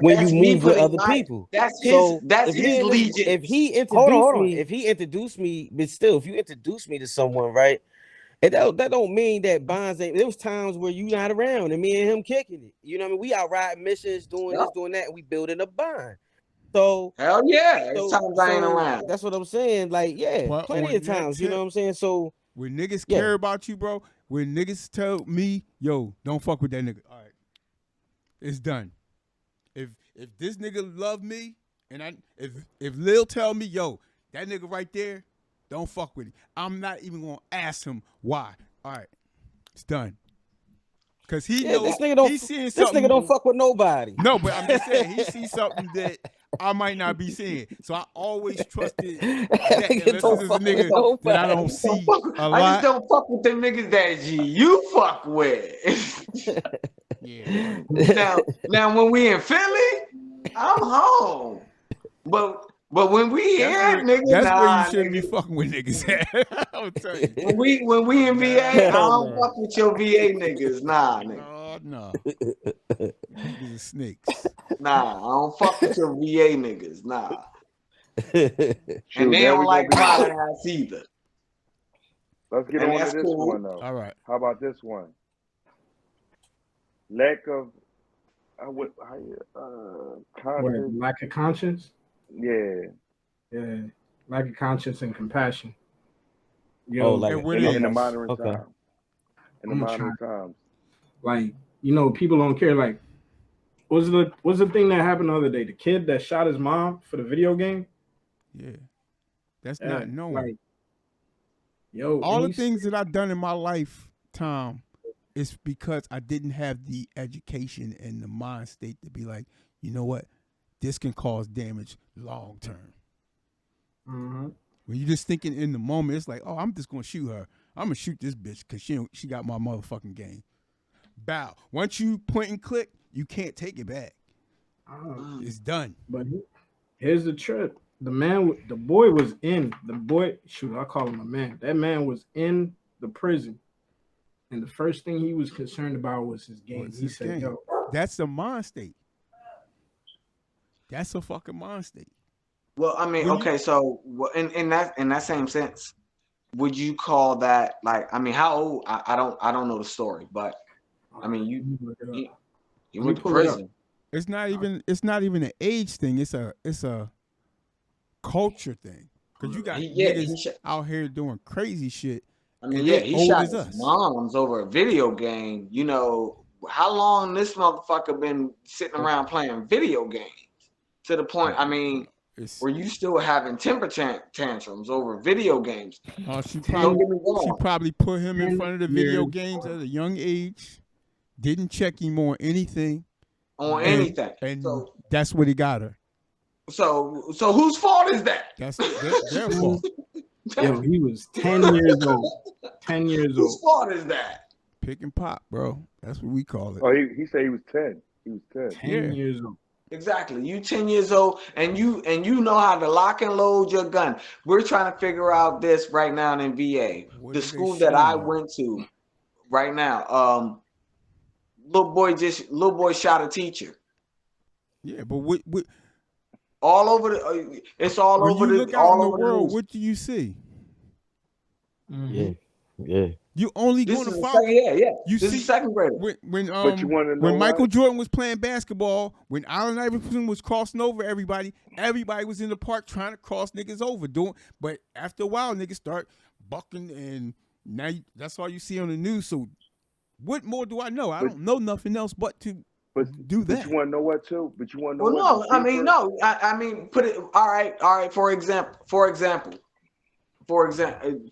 when you move with other people. That's his legion. If he introduced me, but still, if you introduce me to someone, right? And that don't mean that bonds ain't. There was times where you not around and me and him kicking it. You know what I mean? We out riding missions, doing this, doing that, and we building a bond. So hell yeah, times I ain't around. That's what I'm saying. Like, yeah, plenty of times. You know what I'm saying? So when niggas care about you, bro, when niggas tell me, yo, don't fuck with that nigga. All right, it's done. If this nigga love me, and if Lil tell me, yo, that nigga right there, don't fuck with him. I'm not even gonna ask him why. All right, it's done. Cause he knows this nigga don't fuck with nobody. No, but I'm just saying he sees something that I might not be seeing. So I always trusted that unless this is a nigga that I don't see a lot. I just don't fuck with them niggas that you fuck with. Yeah. Now when we in Philly, I'm home. But But when we here, nigga, That's where you nah, shouldn't be nigga. fucking with niggas at. I'll tell you. When we in VA, I don't Nah. fuck with your VA niggas. Nah, nigga. Oh no. Niggas are snakes. Nah, I don't fuck with your VA niggas. Nah. Shoot, And they now don't we like gonna my be. ass either. Let's get And on to that's this cool. one though. All right. How about this one? Lack of conscience. Lack of conscience? Yeah. Yeah. Lack of conscience and compassion. Oh, like And when In it the is. modern Okay. time. In the I'm modern times. Like, people don't care. Like, what's the thing that happened the other day? The kid that shot his mom for the video game? Yeah. That's Yeah, not knowing. like, yo, All the he's- things that I've done in my life, Tom, is because I didn't have the education and the mind state to be like, you know what, this can cause damage long term. Mhm. When you're just thinking in the moment, it's like, oh, I'm just gonna shoot her. I'm gonna shoot this bitch because she got my motherfucking game. Bow. Once you point and click, you can't take it back. It's done. But here's the trip. The boy was in the boy. Shoot, I call him a man. That man was in the prison, and the first thing he was concerned about was his game. What's He his said, game? "Yo, That's a mind state. That's a fucking mind state. Well, I mean, When you- okay, so in that same sense, would you call that like? I mean, how old? I don't know the story, but I mean, you look it up." you Let me went to pull it up. prison. It's not even an age thing. It's a culture thing. Cause you got He niggas shot. out here doing crazy shit. I mean, and yeah, they he old shot as his us. moms over a video game. You know how long this motherfucker been sitting around playing video games to the point. I mean, It's were you still having temper tantrums over video games? she Don't get me wrong. probably put him in 10 front of the video years games at a young age. Didn't check him on anything. On and- anything. And So that's what he got her. whose fault is that? That's their fault. Yo, he was 10 years old. 10 years Whose old. fault is that? Pick and pop, bro. That's what we call it. Oh, he said he was 10. He was 10. 10 Yeah. years old. Exactly. You 10 years old and you know how to lock and load your gun. We're trying to figure out this right now in VA. What The did they school that I show you? went to right now, little boy shot a teacher. Yeah, but what All over the it's all when over you the look out in all the over the world, news. what do you see? Mhm. Yeah. You only This going is to the follow. second, yeah. You This see- is second grader. When But you want to know when Michael what? Jordan was playing basketball, when Allen Iverson was crossing over everybody was in the park trying to cross niggas over. But after a while, niggas start bucking, and now that's all you see on the news. So what more do I know? I don't know nothing else but to do But that. you want to know what too? But you want to know Well, what? no, I mean, no. I mean, put it. All right.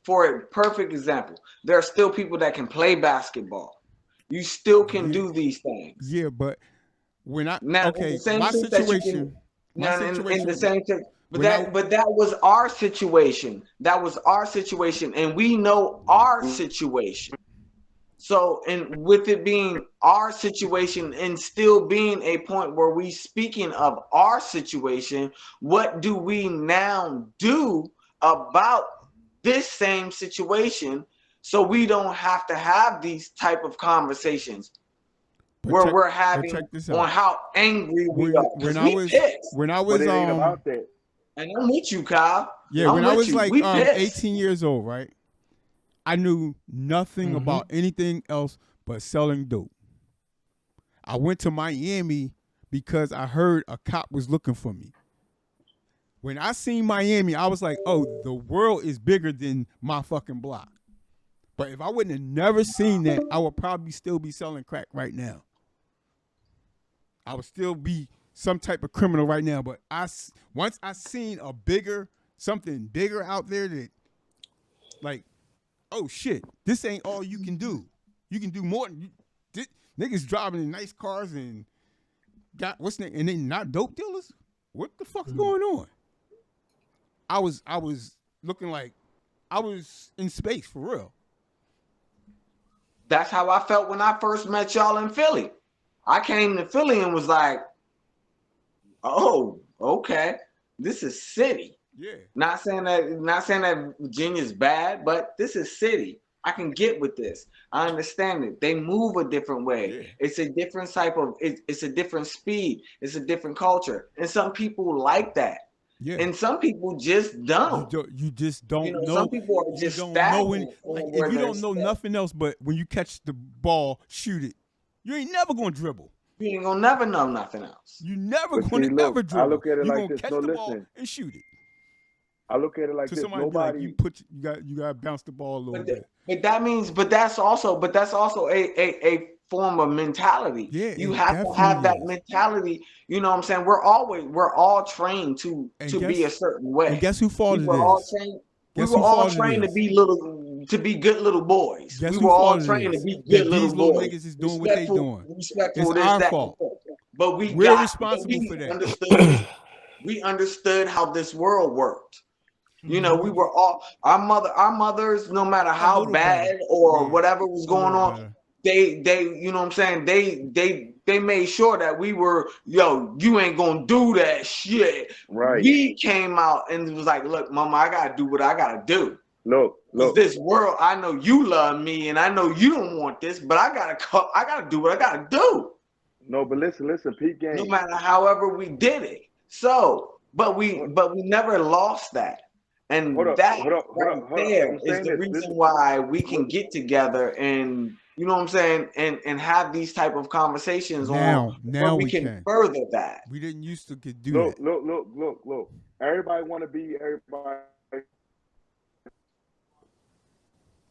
For a perfect example, there are still people that can play basketball. You still can do these things. Yeah, but when I Now, in okay, the same my sense that you situation, can- my now, in situation, the same sense, but when that was our situation. That was our situation, and we know our situation. So, and with it being our situation and still being a point where we speaking of our situation, what do we now do about this same situation so we don't have to have these type of conversations But where check- we're but having check this on out. how angry we when are? 'Cause we pissed. when I But was it ain't about that. And I'm with you, Kyle. yeah, I'm when I with was you. like We pissed. 18 years old, right? I knew nothing about anything else but selling dope. I went to Miami because I heard a cop was looking for me. When I seen Miami, I was like, oh, the world is bigger than my fucking block. But if I wouldn't have never seen that, I would probably still be selling crack right now. I would still be some type of criminal right now. But once I seen something bigger out there that, like, oh shit, this ain't all you can do. You can do more. Niggas driving in nice cars and and they not dope dealers. What the fuck's going on? I was looking like I was in space for real. That's how I felt when I first met y'all in Philly. I came to Philly and was like, oh, okay. This is city. Yeah. Not saying that Virginia's bad, but this is city. I can get with this. I understand it. They move a different way. Yeah. It's a different type of. It's a different speed. It's a different culture, and some people like that. Yeah. And some people just don't. You just don't know. Some people are just stagnant. If you don't know nothing else, but when you catch the ball, shoot it. You ain't never gonna dribble. You ain't gonna never know nothing else. You never gonna never dribble. I look at it you like gonna this. catch No, the listen. ball and shoot it. I look at it like To this. somebody Nobody. be like, you got to bounce the ball a little bit. But that's also a form of mentality. Yeah, you have to have that mentality. You know what I'm saying? We're all trained to be a certain way. And guess who fault it is? We were all trained to be good little boys. Guess we were all trained to be good little boys. Niggas is doing what they doing. Respectful. It's our fault. But we're responsible for that. We understood how this world worked. You know, we were all our mothers, no matter how bad or whatever was going on, they you know what I'm saying, they made sure that we were, you ain't gonna do that shit. Right. We came out and it was like, look, mama, I gotta do what I gotta do. Look. This world, I know you love me and I know you don't want this, but I gotta do what I gotta do. No, but listen, peak game. No matter however we did it. So, but we never lost that. And hold up, there is the reason why we can get together and, you know what I'm saying, and have these type of conversations now we can further that. We didn't used to do that. Look. Everybody want to be everybody.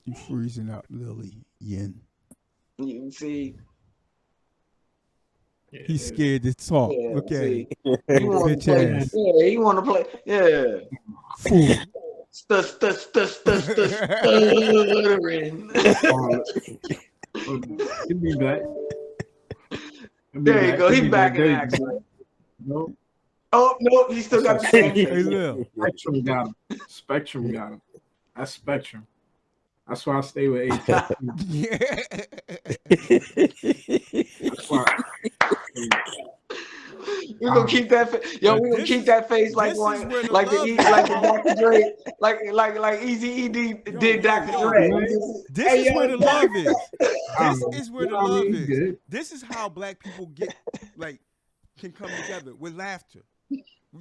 You freezing out, Lily Yin. You see. He's scared to talk. Yeah, look at him. He want to play. Yeah, he want to play. Yeah. Fool. Stuttering. He'll be back. There you go. He's back in action. No. Oh no, he still got the same. Spectrum got him. Spectrum got him. That's Spectrum. That's why I stay with AT. Yeah. That's why. We're gonna keep that we're gonna keep that face like the Dr. Dre, like Easy E did Dr. Dre. This is where the love is. This is where the love is. This is how black people can come together with laughter.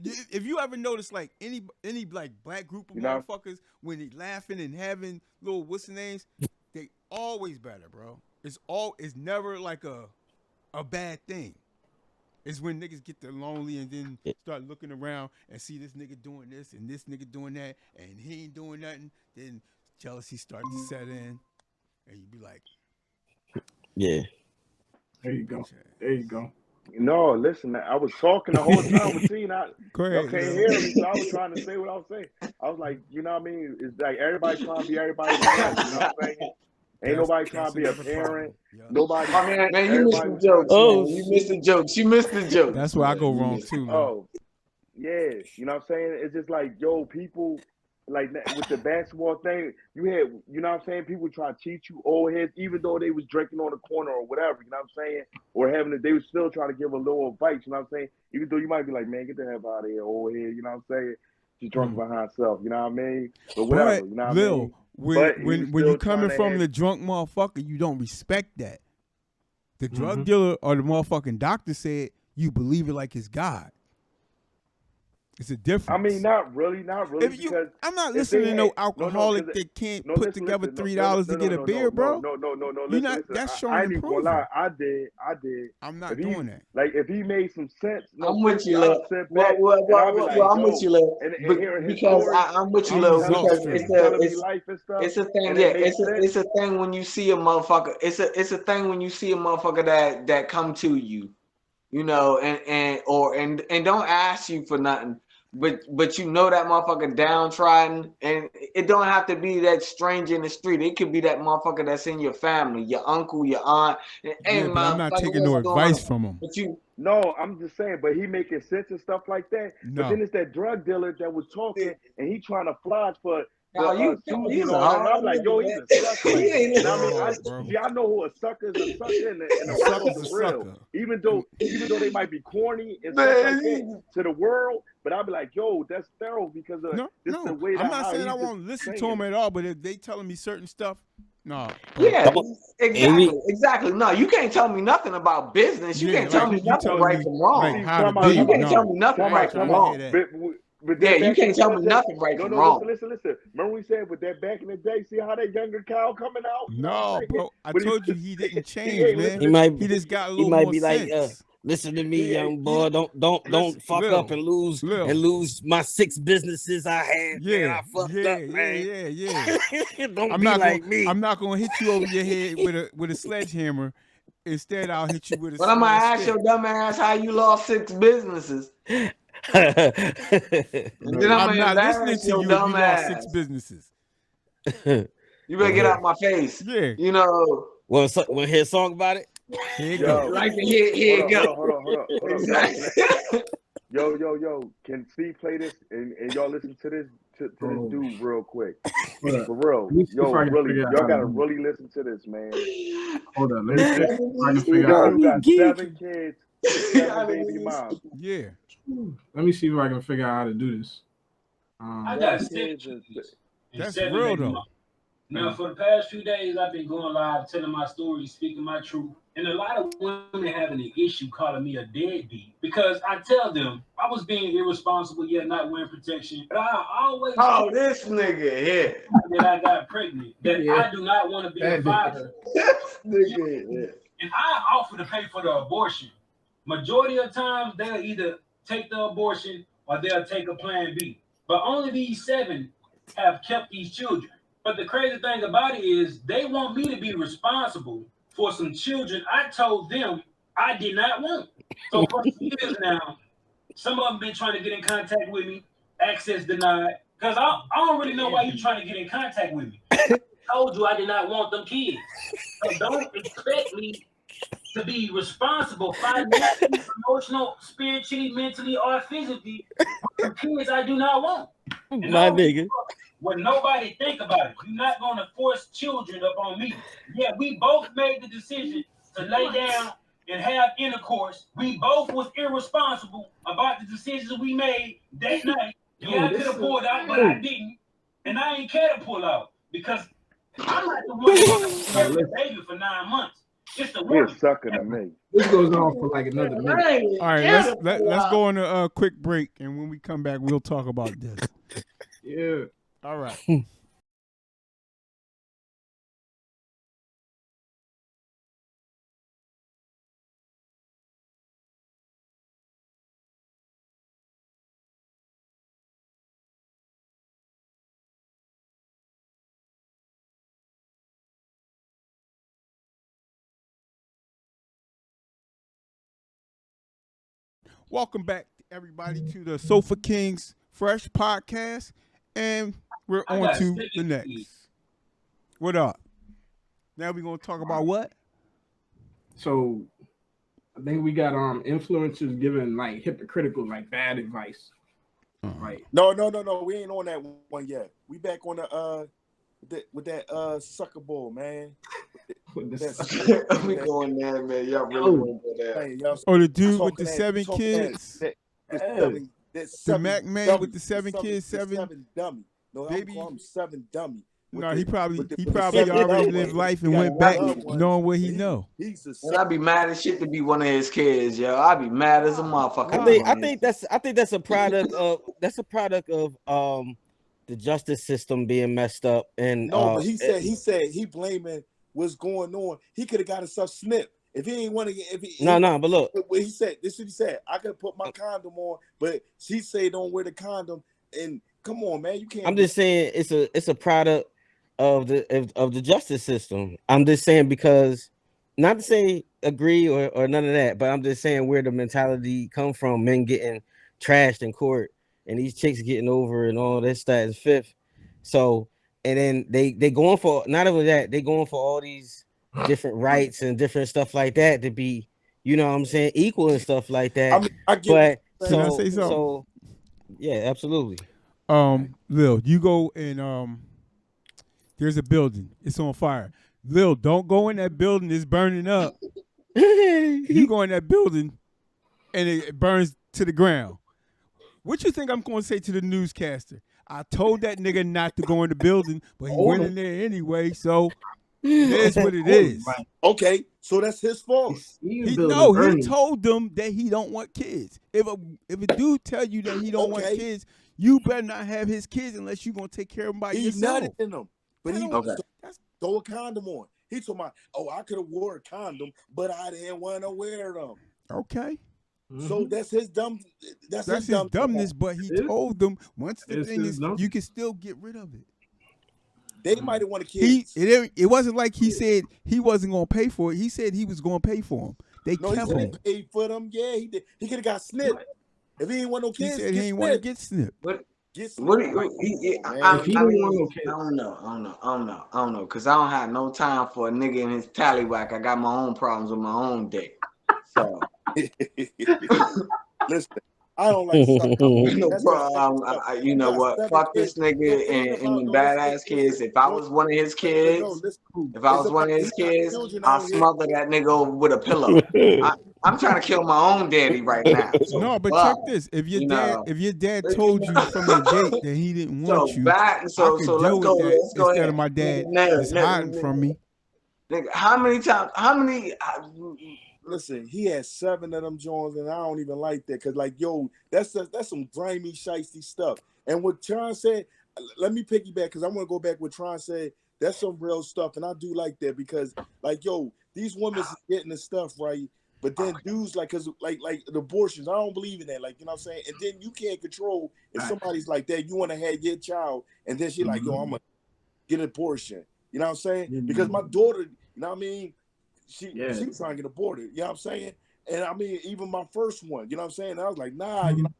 If you ever notice, like any like black group of motherfuckers, when they laughing and having little what's the names, they always better, bro. It's never like a bad thing. It's when niggas get the lonely and then start looking around and see this nigga doing this and this nigga doing that and he ain't doing nothing. Then jealousy starts to set in, and you be like, "Yeah, there you go, there you go." No, listen, I was talking the whole time with Tina. Y'all can't hear me, so I was trying to say what I was saying. I was like, you know what I mean? It's like everybody trying to be everybody's friend, you know what I'm saying? Ain't nobody trying to be a parent. Yeah. Nobody. Man, you missed the jokes. Oh, you missed the jokes. You missed the jokes. That's where I go wrong too, man. Oh, yeah. You know what I'm saying? It's just like, people, like with the basketball thing, you had, you know what I'm saying? People try to teach you old heads, even though they was drinking on the corner or whatever, you know what I'm saying? Or they was still trying to give a little advice, you know what I'm saying? Even though you might be like, man, get the hell out of here, old head, you know what I'm saying? She's drunk behind herself, you know what I mean? But whatever, you know what I mean? When you're coming from the drunk motherfucker, you don't respect that. The drug dealer or the motherfucking doctor said you believe it like it's God. It's a difference. I mean, not really. Because I'm not listening to no alcoholic that can't put together $3 to get a beer, bro. No. Listen, that's showing I ain't even gonna lie. I did. I'm not doing that. Like, if he made some sense, I'm with you, Lil. I'm with you, Lil. Because I'm with you, Lil. Because it's a thing. Yeah, it's a thing when you see a motherfucker. It's a thing when you see a motherfucker that come to you, you know, and don't ask you for nothing. But you know that motherfucker downtrodden, and it don't have to be that stranger in the street. It could be that motherfucker that's in your family, your uncle, your aunt. Hey, but I'm not taking no advice from him. No, I'm just saying, but he making sense and stuff like that. No. But then it's that drug dealer that was talking, and he trying to fly for. I'm like, yo, he's a sucker. I know who a sucker is. A sucker and a sucker is real. Even though they might be corny and stuff like that to the world, But I'll be like, yo, that's thorough because of No, just the no. way I'm that not how saying he I just won't listen to saying them it. at all, but if they telling me certain stuff, no. Yeah, Don't- exactly. No, you can't tell me nothing about business. You Yeah, can't tell like me you nothing telling right me from like wrong. See, how to time out, Yeah, be. you time out, can't tell No, me nothing time I ain't right out, from trying time to out. hear wrong. that. With Yeah, that you back in can't the tell me day, nothing right from no, wrong. listen. Remember we said with that back in the day, see how that younger Kyle coming out? You know what No, I'm saying? bro. I But told you he didn't he change, ain't man. He listening. might He just got a he little might more be like, sense. listen to me, He ain't. young boy. Don't Listen, fuck up and lose Lil. my 6 businesses I had, man. Yeah, I fucked yeah, up, yeah, man. yeah, yeah. Don't be like me. I'm not gonna hit you over your head with a sledgehammer. Instead, I'll hit you with a But I'm gonna small ask your stick. dumb ass how you lost 6 businesses, and No, then I'm I'm gonna not listening embarrass to your you if you dumb lost 6 ass. businesses. You better get out my face. Yeah. You know, Want to hear a song about it? Here you go. yo, like the here hold you on, go. hold on. Exactly. Yo. Can Steve play this and y'all listen to this this Oh, dude real quick? hold up. For real. Let me see if Yo, I can really, figure out y'all how to gotta do it. really listen to this, man. Hold up. Let me This see if this I can figure this out. dude got geeking. 7 kids, 7 baby moms. Yeah. Let me see if I can figure out how to do this. I Seven got 6 kids and kids and That's 7 real baby though. moms. Now, for the past few days, I've been going live, telling my story, speaking my truth, and a lot of women having an issue calling me a deadbeat because I tell them I was being irresponsible yet not wearing protection. But I always Oh, this nigga here. that I got pregnant, that Yeah, I do not want to be a that father, This nigga here. and I offer to pay for the abortion. Majority of times, they'll either take the abortion or they'll take a plan B. But only these 7 have kept these children. But the crazy thing about it is they want me to be responsible for some children I told them I did not want. So for years now, some of them been trying to get in contact with me, access denied. Because I don't really know why you're trying to get in contact with me. I told you I did not want them kids. So don't expect me to be responsible financially, emotional, spiritually, mentally, or physically for kids I do not want. And My nigga. what nobody think about it. You're not gonna force children up on me. Yeah, we both made the decision to lay down and have intercourse. We both was irresponsible about the decisions we made that night. Yeah, I could have pulled out, but I didn't. And I ain't care to pull out because I'm not the one that carried the baby for 9 months. It's the he a woman. sucker to me. this goes on for like another minute. I ain't All right, care let's to pull let's out. go on a quick break, and when we come back, we'll talk about this. Yeah. All right. Welcome back, everybody, to the Sofa Kings Fresh Podcast, and we're I on got to 7 the kids. next. What up? Now we're gonna talk about what? So I think we got influencers giving like hypocritical, like bad advice. Right. No. We ain't on that one yet. We back on the with that sucker bull, man. With this- That's We going there, man. Y'all really Oh. want to go there. man, y'all Or the dude with talking the that- 7 talking kids? That Yeah. that seven Mac man dummy, with the 7 kids, the 7 seven dummy. No, baby. I'm calling him 7 dummy. With No, the- he probably with the already seven loved lived ones. life He and got went back loved ones. knowing what he know. He's a And I'd be mad as shit to be one of his kids, yo. I'd be mad as a motherfucker. I think that's a product of the justice system being messed up and no, but he said he blaming what's going on. He could have got himself snipped if he ain't want to. but look, What he said, this is what he said. I could put my condom on, but she say don't wear the condom. And come on, man, you can't. I'm just saying it's a product of the justice system. I'm just saying because not to say agree or none of that, but I'm just saying where the mentality come from, men getting trashed in court and these chicks getting over and all this, that, and fifth. So and then they going for not only that, they going for all these different rights and different stuff like that to be, you know what I'm saying, equal and stuff like that. I mean, I get. But Can I say something? so yeah, absolutely. Lil, you go and there's a building. It's on fire. Lil, don't go in that building. It's burning up. You go in that building and it burns to the ground. What you think I'm going to say to the newscaster? I told that nigga not to go in the building, but he went in there anyway. So it is what it is. Okay, so that's his fault. He told them that he don't want kids. If a dude tell you that he don't want kids, you better not have his kids unless you gonna take care of them by yourself. He's not in them, but he throw a condom on. He told me, "Oh, I could have wore a condom, but I didn't want to wear them." Okay. So that's his dumb. That's his dumbness. But he told them once the thing is, you can still get rid of it. They might have wanted kids. It wasn't like he said he wasn't gonna pay for it. He said he was gonna pay for them. They kept him. He paid for them. Yeah, he did. He could have got snipped if he didn't want no kids. He said he didn't want to get snipped. I don't know, because I don't have no time for a nigga in his tallywhack. I got my own problems with my own dick. So listen, I don't like you know what? Fuck this nigga and the badass kids. If I was one of his kids, I'll smother that nigga over with a pillow. I'm trying to kill my own daddy right now. So no, but check this. If your dad told you from the gate that he didn't want you, so let's go instead ahead. of my dad is hiding from me. Nigga, how many times? Listen, he had 7 of them Jones, and I don't even like that because, like, yo, that's some grimy, shiesty stuff. And what Tron said, let me piggyback because I want to go back what Tron said. That's some real stuff, and I do like that because, like, yo, these women is getting the stuff right, but then dudes cause like the abortions, I don't believe in that. Like, you know what I'm saying? And then you can't control if somebody's like that. You want to have your child, and then she like, yo, I'm gonna get an abortion. You know what I'm saying? Because my daughter, you know what I mean? She's trying to get aborted, you know what I'm saying? And I mean, even my first one, you know what I'm saying? And I was like, nah, you know,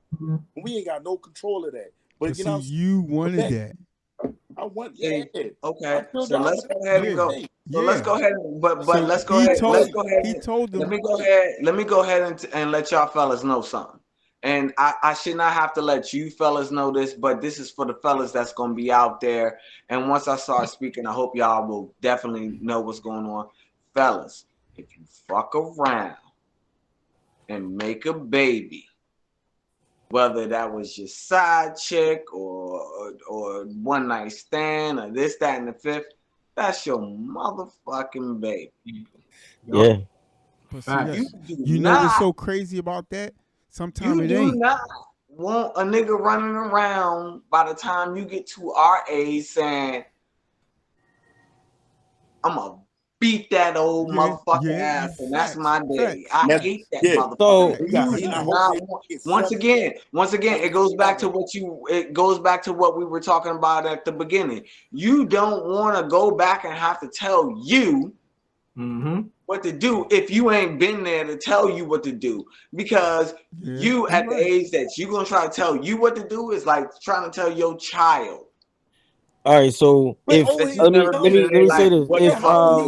we ain't got no control of that. But you know, you wanted that. I want Okay, so let's go ahead and go. So let's go ahead, but let's go ahead. He told them. Let me go ahead and let y'all fellas know something. And I should not have to let you fellas know this, but this is for the fellas that's gonna be out there. And once I start speaking, I hope y'all will definitely know what's going on. Fellas, if you fuck around and make a baby, whether that was your side chick or one night stand or this, that, and the fifth, that's your motherfucking baby. Yeah. You know what's so crazy about that? Sometimes it ain't. You do not want a nigga running around by the time you get to our age saying, I'm a beat that old motherfucking ass, and that's my daddy. I hate that motherfucker. Once again, it goes back to what we were talking about at the beginning. You don't want to go back and have to tell you what to do if you ain't been there to tell you what to do. Because you at the age that you gonna try to tell you what to do is like trying to tell your child. All right, so let me say this. Look at how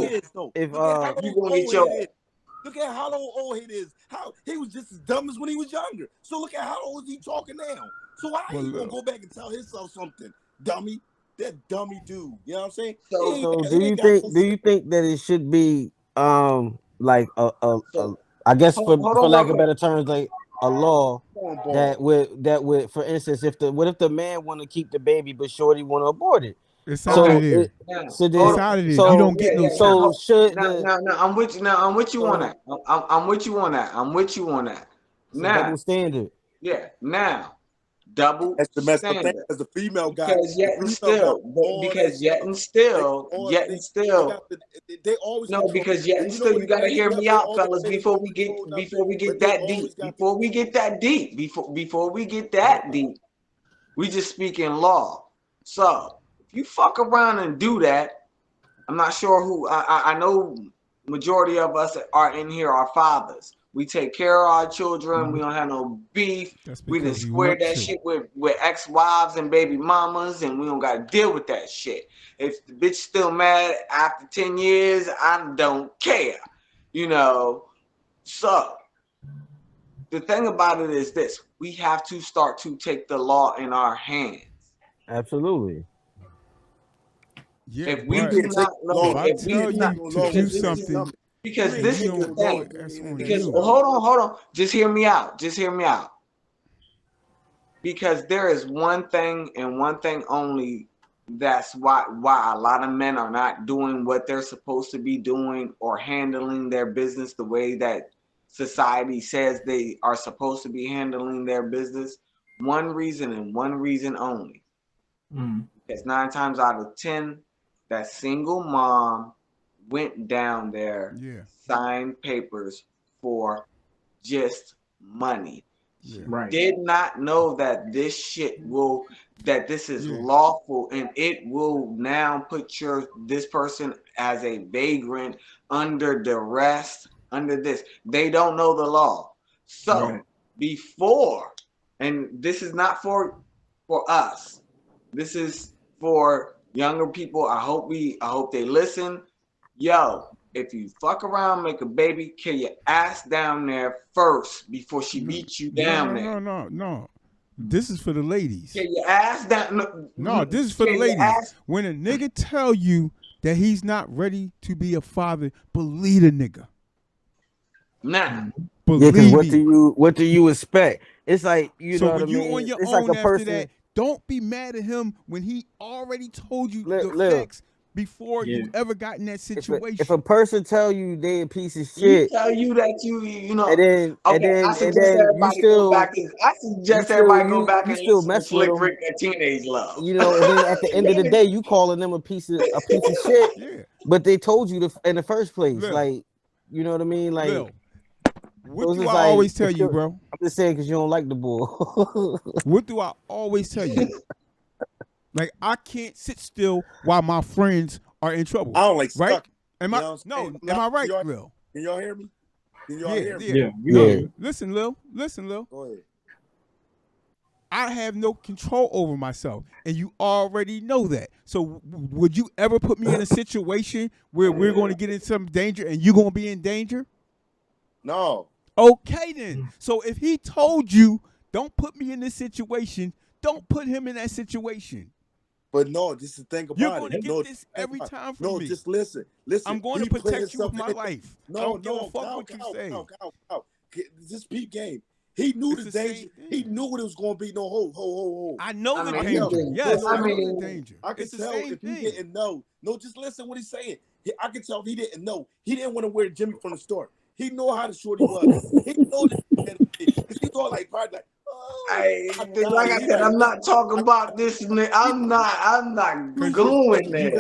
old he is. How he was just as dumb as when he was younger. So look at how old he talking now. So how he gonna go back and tell himself something, dummy? That dummy dude. You know what I'm saying? So do you think that it should be like I guess for lack of better terms, like a law that would for instance, if the man want to keep the baby but shorty want to abort it, it's out of there. So you don't get no. So should I'm with you. Now I'm with you on that. I'm with you on that. Now double standard. Yeah. Now double standard as the female guy. Because yet and still, you gotta hear me out, fellas, before we get that deep. We just speak in law. So if you fuck around and do that, I'm not sure who. I know majority of us are in here are fathers. We take care of our children. We don't have no beef. We just square that shit with ex-wives and baby mamas, and we don't got to deal with that shit. If the bitch still mad after 10 years, I don't care. You know, so the thing about it is this. We have to start to take the law in our hands. Absolutely. Yeah, if we do not know, if we do not do something, because this is the thing. Because hold on, just hear me out. Because there is one thing and one thing only that's why a lot of men are not doing what they're supposed to be doing or handling their business the way that society says they are supposed to be handling their business. One reason and one reason only. Because 9 times out of 10, that single mom went down there, signed papers for just money. Right. Did not know that this shit will, that this is lawful, and it will now put this person as a vagrant under duress, under this. They don't know the law. So before, and this is not for us. This is for younger people. I hope they listen. Yo, if you fuck around, make a baby, kill your ass down there first before she beats you down there. No. This is for the ladies. Kill your ass down. No, this is for the ladies. When a nigga tell you that he's not ready to be a father, believe the nigga. Nah. Believe what do you expect? It's like, you know what I mean? So when you on your it's own like a after person, that, don't be mad at him when he already told you the facts before you ever got in that situation. If a person tell you they a piece of shit, tell you that you know, and then I suggest everybody go back and listen to Slick Rick and Teenage Love. You know, and then at the end of the day, you calling them a piece of shit. Yeah. But they told you in the first place, Lil, like, you know what I mean, like. Lil, what do I always tell you, bro? I'm just saying because you don't like the bull. What do I always tell you? Like, I can't sit still while my friends are in trouble. I don't like right? stuck. Am I right, Lil? Can y'all hear me? Can y'all hear me? Yeah. No, listen, Lil. Go ahead. I have no control over myself, and you already know that. So would you ever put me in a situation where we're going to get in some danger and you're going to be in danger? No. Okay, then. So if he told you, don't put me in this situation, don't put him in that situation. But no, just to think about You're going to it. get this every time from me. No, just listen. I'm going to protect you with my life. I don't give a fuck what you say. This peep game. He knew the danger. He knew what it was going to be. No, ho. I know the danger. Yes, I know the danger. I can tell if he didn't know. No, just listen what he's saying. I can tell if he didn't know. He didn't want to wear Jimmy from the store. He know how the shorty was. He know that. He thought like, probably like, like I said, I'm not talking about this. I'm not going there.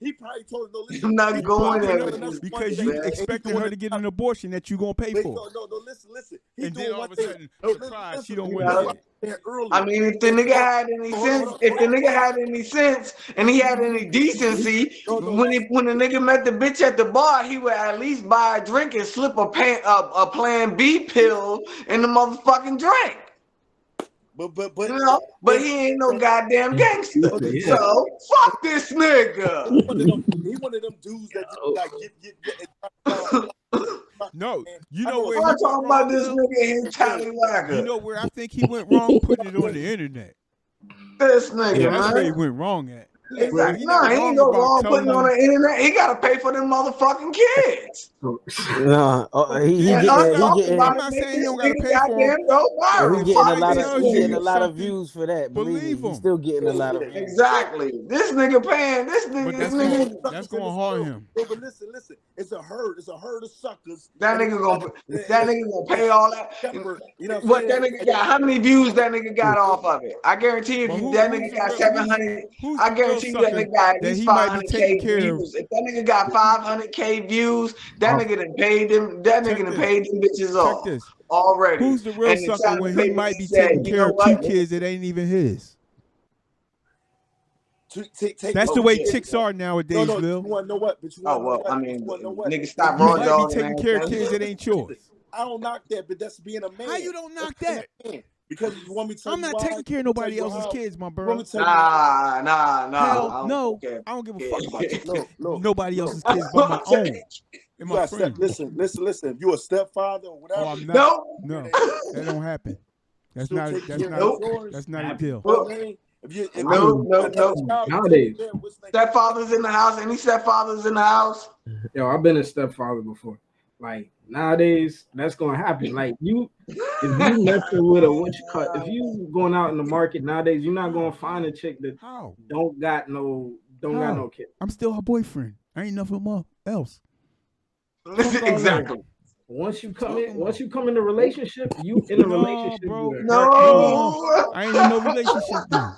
He probably told her, no, listen, I'm not going there because you expected her to get an abortion that you gonna pay for. No, listen. And then all of a sudden, she cries, she don't want it. I mean, if the nigga had any sense, and he had any decency, when the nigga met the bitch at the bar, he would at least buy a drink and slip a Plan B pill in the motherfucking drink. But he ain't no goddamn gangster. So fuck this nigga. He one of them dudes that just like get No, you know where I'm talking about this nigga in Tallywhacker. You know where I think he went wrong? Putting it on the internet. This nigga, that's where he went wrong at. Exactly. No, he ain't no wrong putting it on the internet. He gotta pay for them motherfucking kids. I'm not saying he don't gotta pay for them. He getting a lot of views for that. Believe him. He's still getting a lot of views. Exactly. This nigga paying. That's gonna harm him. But listen. It's a herd of suckers. That nigga gonna pay all that. What that nigga got? How many views that nigga got off of it? I guarantee if that nigga got 700. I guarantee you that nigga got at least 500K views. If that nigga got 500K views, that nigga done paid them. That nigga done paid them bitches off already. Who's the real sucker when he might be taking care of 2 kids that ain't even his? That's the way chicks are nowadays, Lil. You want to know what? I mean, nigga, stop raw dog. You might be taking care of kids that ain't yours. I don't knock that, but that's being a man. How you don't knock that? Because you want me to tell I'm not taking care of nobody else's kids, my bro. Nah. Hell, no. I don't give a fuck about nobody else's kids but my own. And my friends. Listen. If you a stepfather or whatever. Oh, I'm not. No, that don't happen. That's not a deal. No. Nowadays, stepfathers in the house. Any stepfathers in the house? Yo, I've been a stepfather before. Like nowadays, that's gonna happen. Like if you messing with a if you going out in the market nowadays, you're not gonna find a chick that How? don't got no kid. I'm still her boyfriend. I ain't nothing else. Fuck all that. Exactly. Once you come Talking in, once about. you come in a relationship, you in a No, relationship bro. with her. No. No. I ain't in no relationship then.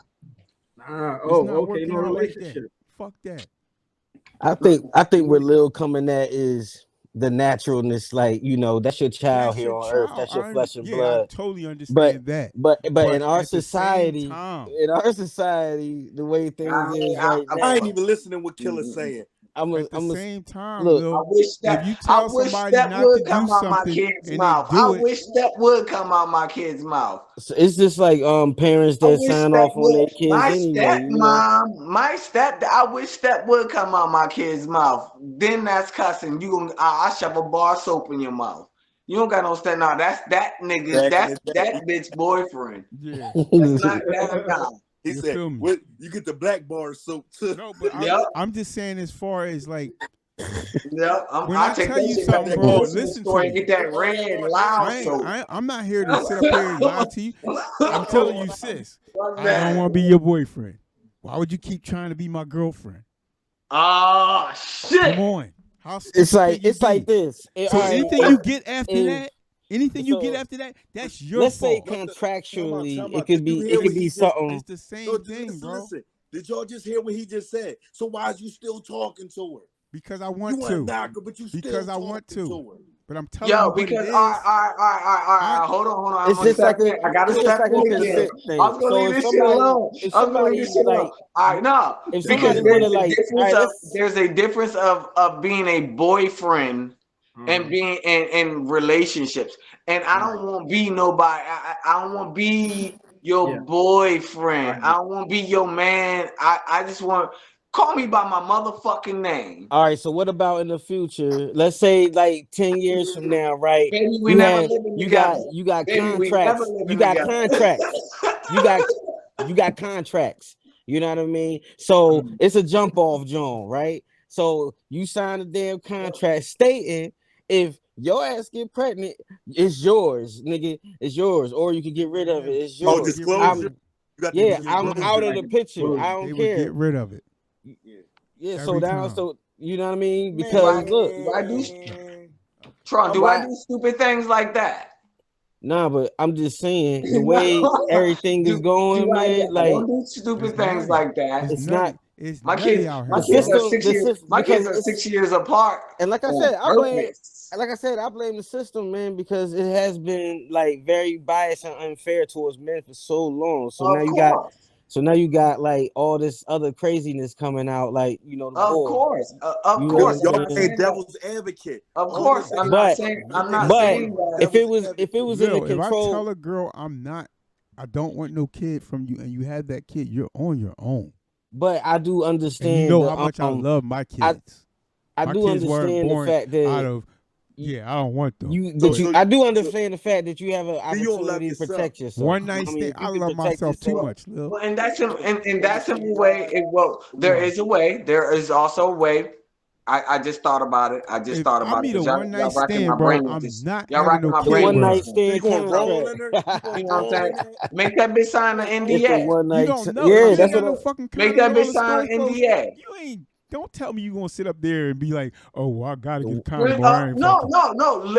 Nah, It's not okay, working no out like that. relationship. Fuck that. I think where Lil coming at is the naturalness, like that's your child That's here your on earth. child. That's your flesh and Yeah, I blood. totally But understand that. but in But our at the same society, time, the way things is right I now, ain't even listening what Killer's saying. at the I'm a same time, look. Lil, if you I tell wish somebody that not to would do come out my something kid's and they mouth. I do it, wish that would come out my kid's mouth. It's just like parents I that wish sign that off on would their kids anyway. I wish that would come out my kid's mouth. Then that's cussing. I shove a bar of soap in your mouth. You don't got no stand now. That's that nigga. Back in That's the day, that bitch boyfriend. yeah, That's not that now. he you said, feel me? "What you get the black bar soap too?" No, but Yep, I'm just saying as far as like yep. when I I take tell that you shit back something, to the bro, grocery listen to store and me. get that red loud soap. I'm not here to sit up here and lie to you. I'm telling you, sis, Fuck I don't that. want to be your boyfriend. Why would you keep trying to be my girlfriend? Oh Come shit. on, how stupid can you It's like be? this. So anything you get after If that, anything you get so, after that, that's your let's say fault. contractually, Time it out. could Did you be hear what he just? It's something. the No, same thing, bro. listen. Did y'all just hear what he just said? So why is you still talking to her? Because I You want want to to. knock her, but you still Because I talking want to to. her. But I'm telling Yo, you what it because is. all right, hold on. I'm It's gonna just step like in. I gotta it's just step like a in again. consent I thing. was gonna So leave this shit alone. if I was gonna leave this somebody shit alone. like All right, no, if because somebody want to there's a like, all difference right, of let's being a boyfriend and Mhm. being in relationships. And I Right. don't want to be nobody. I don't want to be your Yeah. boyfriend. Right. I don't want to be your man. I just want call me by my motherfucking name. all right. So what about in the future? Let's say like 10 years from now, right? Baby, we never living together. You got Baby, we never contracts. living together. You got you got contracts. You know what I mean? So Mhm. it's a jump off, John, right? So you sign a damn contract stating if your ass get pregnant, it's yours, nigga. It's yours, or you can get rid of it. It's They Oh, would yours. get rid of disclosure. it. You got They the would Yeah, get I'm rid of out it. of Like the a picture. I disclosure. don't They would care. get rid of it Yeah, so every now, time. so you know what I mean? Do I, Because look, do I do No. Tron, I'm do I a, do stupid things like that? nah, but I'm just saying the way No. everything is going, man. I Like don't do It's stupid things nutty. like that. It's it's not nutty. It's My nutty kids, out my here, the kids are bro. system. 6 years. My kids Because are it's 6 years apart and like I on said, purpose. like I said, I blame the system, man, because it has been like very biased and unfair towards men for so long. Of course, So now you got like all this other craziness coming out, like the of war. course, of You know what course. I'm I'm y'all not saying? playing saying that. devil's advocate. Of All y'all course, niggas, But y'all I'm not niggas but playing saying that. if it devil's was advocate. in the Lil, if I control, tell a girl I don't want no kid from you, and you have that kid, you're on your own. but I do And you understand know the how much I love my I kids. I My do kids weren't understand the born fact out that of, I don't want them. So, But I do so understand the fact that you have an you don't love opportunity to yourself. protect yourself. one night I mean, stand, if I you can love protect myself too yourself, much, Lil. Well, in that sim- So, in so that before you simple way, ride, there is a way. There is also a way. I just thought about it. I just If thought I about it meat a because one y'all night racking my stand, bro, brain with I'm this. not Y'all having racking no my the kid brain one with with night her. this one. so you stand gonna roll contract. in her? You gonna You know what I'm roll saying? in her? Make that bitch You sign gonna an It's the roll? NDA. one You night. don't know. You know what I'm Yeah, You ain't that's got what. no saying? fucking Make condom that and all bitch the sign stores an closed. NDA. You ain't. Don't tell me you gonna sit up there and be like, "Oh, well, I gotta get a The, condom or I ain't fucking." No.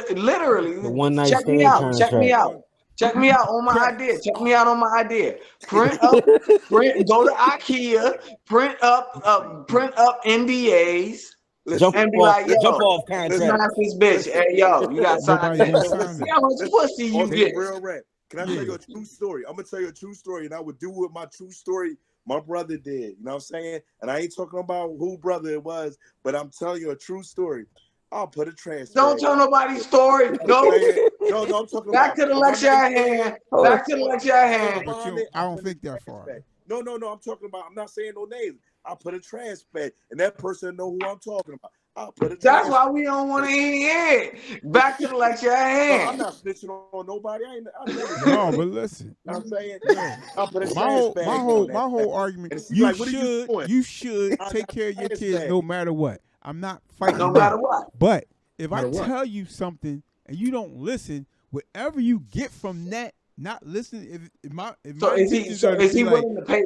the Literally, one night check me stand out. Check me contract. out. Check me out on my idea. Cracks. Check me out on my idea. Print up. Go to IKEA. Print up NDAs Listen, and be like, Jump yo, off listen, smash contracts. this bitch. listen, Hey, yo, you gotta sign Nobody this. gonna So sign see that. how much listen. pussy you On some They, get. real rap. Can I tell yeah. you a true story? I'm gonna tell you a true story, and I would do what my true story my brother did. You know what I'm saying? And I ain't talking about who brother it was, but I'm telling you a true story. I'll put a trash Don't bag. tell nobody's story. You know what I'm Go saying? No, I'm talking back about to the one lecture night at stand. hand. Hold Back to the lecture at I ain't hand. But buying you, it. I I don't put a think that trash far. bag. No. I'm talking about. I'm not saying no names. I put a trash bag, and that person know who I'm talking about. I'll put a That's trash why we don't want to hear it. Back to the lecture at No, I'm hand. not snitching on nobody. I never do No, that. but listen, You know what I'm saying? Lil, I'll put a my trash whole, my bag on whole, that. my whole argument. And she's like, what are you doing? You should I take got care of a your trash kids bag. no matter what. I'm not No fighting matter that. what. But if Matter I what. tell you something and you don't listen, whatever you get from that, not listening. If my intentions are to is be he like, willing to pay?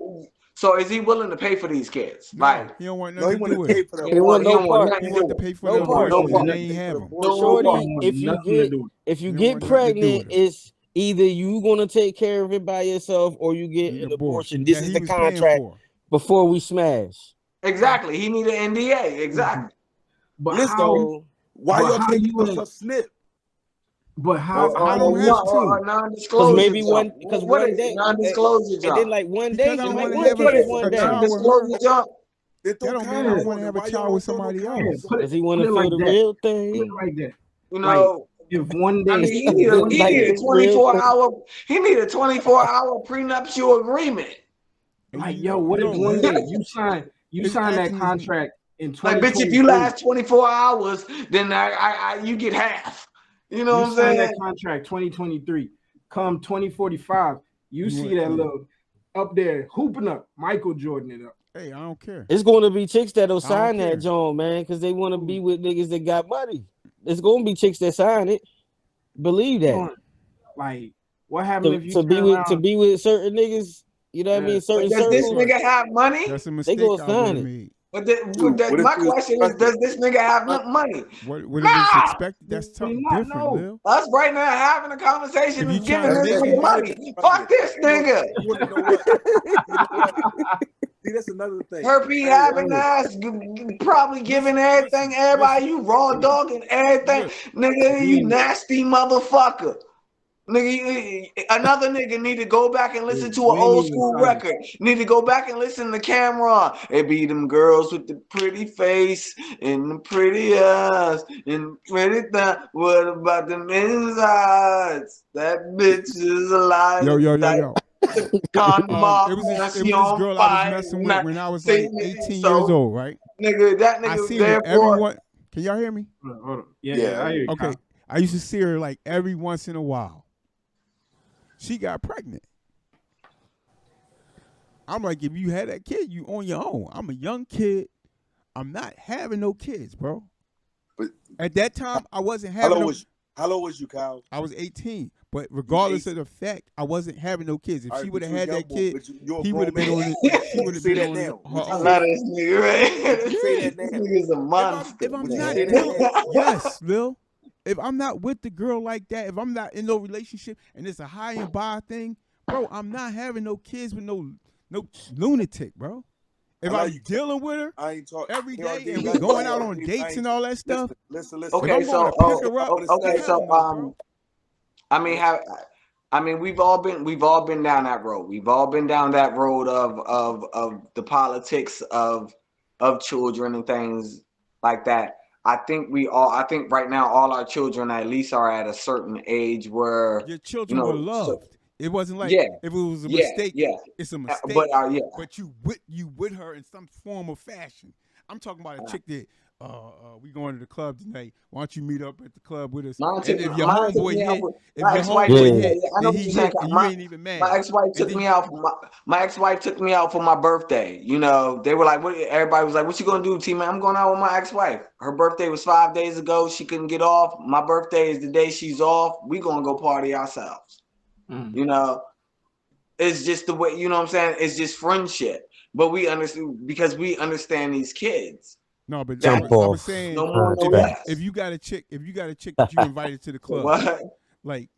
So is he willing to pay for these kids? no, Like, he don't want No, he nothing to want do to with pay it. for the He want he no don't want part. He nothing to do want to with it. pay for No the part. abortion, and part. they ain't have them. But No shorty, part. if you Nothing to get do with if you He don't get want nothing to do pregnant, with it. it's either you gonna take care of it by yourself or you get An an abortion abortion. This that is he the was paying contract for. before we smash. Exactly. He need an NDA. Exactly. But Listen, how? So why But y'all how can't you give us in? a snip? But how? I don't No, have to. a because non-disclosure maybe jump. because What one is it? day Non-disclosure and then jump. like one Because day I it don't might want to work have What if is it's it? one A day child with her. non-disclosure jump. They throw That don't mean I don't condoms want on to it. have a Why y'all child with don't throw no somebody Yeah, else. condoms on because it? he want put to it feel like the that. real Put it thing. like that. You Like know, if one I day, mean, he need a Like the real thing. 24-hour prenuptial agreement. And like you yo, know, what you if know, one day you his sign that acting is contract in Like, bitch, if you 2023? last 24 hours, then you get half. You know You what I'm sign that saying? contract 2023. Come 2045, you you see want. that Yeah. little up there hooping up, Michael Jordan it up. Hey, I don't care. It's going to be chicks that'll I don't sign that care. John, man, because they want to be with niggas that got money. It's going to be chicks that sign it. Believe that. Like, what happened if you To be turn around? with certain niggas, you know what I mean? But Certain does this circles, nigga have money? That's a they mistake gonna I would sign have it. made. What if My you was question is, expecting? does this nigga have money? What if it's Nah. expected? That's May something not different, know. Lil. Us right now having a conversation If you is giving trying to this That's make nigga it, another money. thing about Fuck it. this nigga. You want to know what? You know what? See, that's another thing. Herpes Hey, having ass, probably giving everything, everybody, you raw dog and everything. look, Nigga, you nasty motherfucker. Nigga, another nigga need to go back and listen to an You ain't old even school started. record. Need to go back and listen to Cameron. It be them girls with the pretty face and the pretty eyes and pretty thigh. What about them insides? That bitch is alive. yo. Condom off, It was now it she was this on girl I was fire. messing with when I was See, like 18 years so old, right? nigga, that I nigga seen her therefore. everyone. Can y'all hear me? Hold on. Yeah, Yeah. I hear you. Okay. Kyle. I used to see her like every once in a while. She got pregnant. I'm like, if you had that kid, you on your own. I'm a young kid. I'm not having no kids, bro. But At that time, I wasn't how having old no. was you? How old was you, Kyle? I was 18, but regardless of 18. the fact, I wasn't having no kids. If All she right, would but have you a had young that boy, kid, but you're a he would grown have been man. on. She Would would you have say been that on now? her Would you I say love own. that? this nigga, right? Would you say that This now? nigga's a monster. If I'm Would you not say that dealing, now? yes, Lil. If I'm not with the girl like that, if I'm not in no relationship and it's a high and by thing, bro, I'm not having no kids with no lunatic, bro. If I like I'm you. dealing with her I ain't talking every day KRD. and we Like going out on KRD, dates and all that stuff, Listen. if Okay, I'm so going to pick her up, okay, hell so no, bro. I mean, we've all been down that road. We've all been down that road of the politics of children and things like that. I think right now all our children at least are at a certain age where Your children were so, loved. It wasn't like yeah, if it was a yeah, mistake, yeah. it's a But mistake. yeah, But you with her in some form or fashion. I'm talking about a chick that we going to the club tonight. Why don't you meet up at the club with us? mine And took if your mine took homeboy me out. hit, if My your ex-wife homeboy took me. Yeah. hit, I know then what he you're saying. hit, and you ain't even mad. My ex-wife took then, me out for my ex-wife took me out for my birthday. You know, they were like, "What?" Everybody was like, "What you gonna do, T man?" I'm going out with my ex-wife. Her birthday was 5 days ago. She couldn't get off. My birthday is the day she's off. We gonna go party ourselves. You know, it's just the way. You know what I'm saying? It's just friendship. But we understand because we understand these kids. No, but Jump I was off saying No more, no contract. less. if you got a chick that you invited to the club, What? like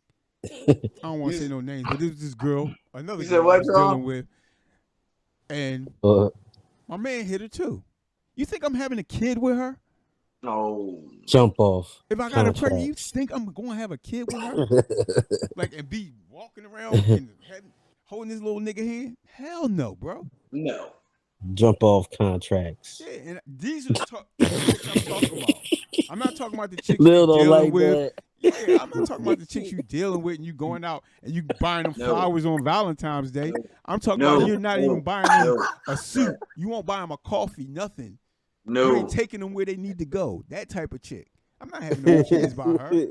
I don't want to say no names, but there was this girl, another You said girl I what, was John? dealing with, and Uh, my man hit her too. You think I'm having a kid with her? No. jump off If I got her pregnant, you contracts. think I'm going to have a kid with her? Like, and be walking around and holding this little nigga hand? Hell no, bro. No. Jump off contracts. Yeah, and these are the chicks I'm talking about. I'm not talking about the chicks Lil you don't dealing like with. that. Yeah, I'm not talking about the chicks you dealing with and you going out and you buying them No. flowers on Valentine's Day. I'm talking No. about you're not even buying them No. a suit. You won't buy them a coffee, nothing. You No. ain't taking them where they need to go. That type of chick. I'm not having no kids by her.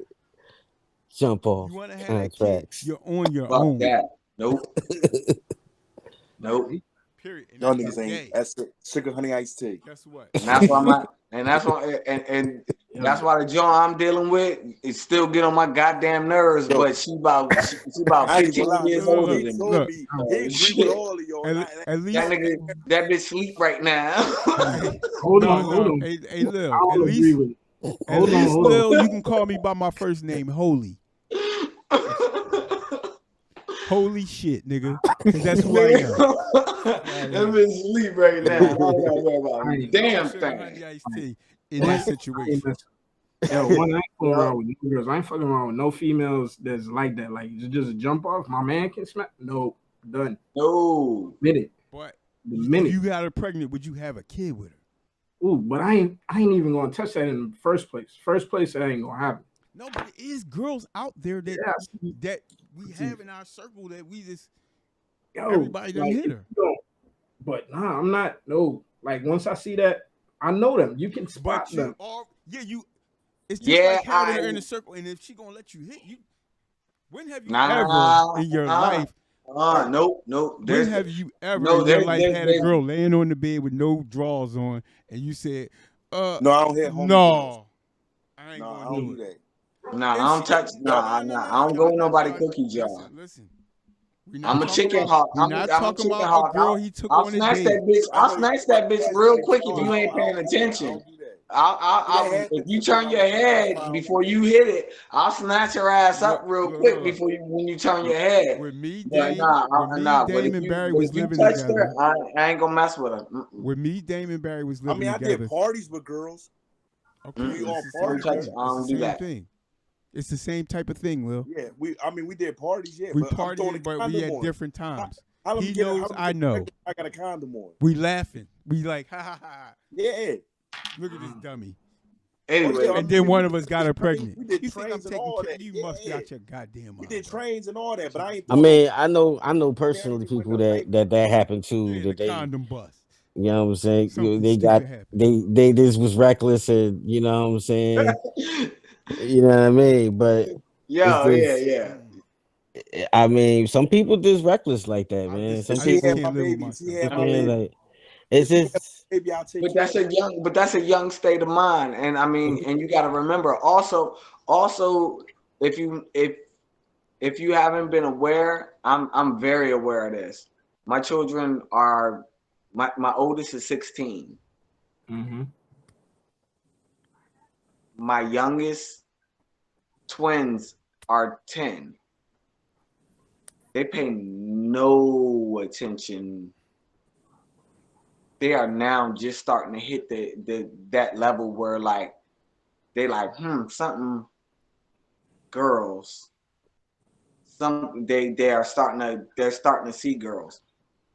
Jump off You want to have that kid? contracts. You're on your Fuck own. that. Nope. Nope. Period. And Y'all that's niggas gay. ain't. That's it. Sugar honey iced tea. Guess what? And that's why that's why the joint I'm dealing with is still get on my goddamn nerves. Yo. But she about I ain't 15 gonna lie, years man. older He than me. told Look. me Oh, he agree shit. with all of y'all. At least That bitch sleep right now. Hold on. Hey, Lil. I don't At agree least, with it. at Hold least, on. Lil, you can call me by my first name, Holy. Holy shit, nigga. Because that's who I am. That bitch sleep right now. I don't know about a damn Sugar honey thing. iced tea in that situation. Yo, one, I ain't fooling around with no girls. I ain't fucking around with no females that's like that. Like, just a jump off. My man can smack. No, done. No. Minute. But The if minute. you got her pregnant, would you have a kid with her? Ooh, but I ain't even gonna touch that in the first place. First place, that ain't gonna happen. No, but it is girls out there that that we have in our circle that we just everybody done hit her. But nah, I'm not. No, like once I see that, I know them. You can spot But them. It's just like having her in a circle, and if she gonna let you hit you, when have you ever in your life? Nope. When have you ever in your life had a girl laying on the bed with no drawers on, and you said, No, I don't have no, I ain't I gonna don't do that. Nah, I don't touch. Nah, I don't go in nobody cookie jar. Listen. I'm a chicken hawk. We're not talking about a girl he took on a date. I'll snatch that bitch real quick if you ain't paying attention. If you turn your head before you hit it, I'll snatch her ass up real quick when you turn your head. With me, Dame, and Barry was living together. I ain't gonna mess with her. With me, Dame and Barry was living together. I did parties with girls. Okay, it's the same thing. It's the same type of thing, Lil. Yeah, we did parties, yeah. We partied, but we had different times. He knows, I know. I got a condom on. We laughing. We like, ha ha ha. Yeah. Look at this dummy. Anyway, and then one of us got her pregnant. We did you think I'm trains and all taking that. You must be out your goddamn mind. We did trains and all that, but I ain't. I mean, I know personally people that happened to that they condom bust. You know what I'm saying? Something they just was reckless, and you know what I'm saying. You know what I mean? But yeah. I mean, some people just reckless like that, man. Some people can't live with myself. Like it's just. But that's a young state of mind, and I mean, and you got to remember also if you haven't been aware, I'm very aware of this. My children are my oldest is 16. Mm-hmm. My youngest twins are 10. They pay no attention. They are now just starting to hit that level where like they like something girls. They're starting to see girls.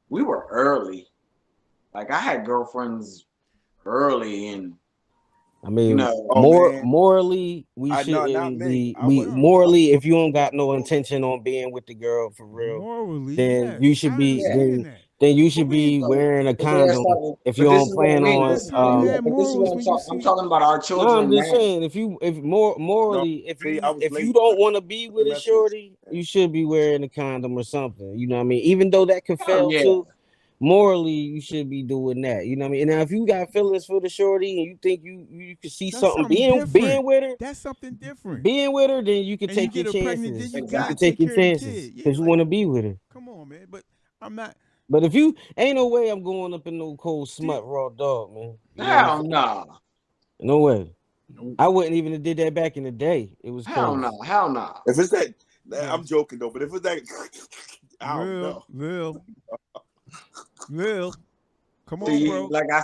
We were early. Like I had girlfriends early, and I mean, morally, we shouldn't be. Morally, if you don't got no intention on being with the girl for real, morally, then you should be. Then you should be wearing a condom if you don't plan on. I'm talking about our children. No, I'm just saying if morally, if you don't want to be with a shorty, you should be wearing a condom or something. You know what I mean? Even though that could fail too. Morally, you should be doing that. You know what I mean? And now if you got feelings for the shorty and you think you can see something being with her, that's something different. Being with her, then you can take your chances. You can take your chances because you want to be with her. Come on, man. But I'm not. But if you ain't no way I'm going up in no cold smut raw dog, man. Hell no. No way. I wouldn't even have did that back in the day. It was hell no. If it's that, I'm joking though. But if it's that, I don't know. Lil, come on, bro. Like I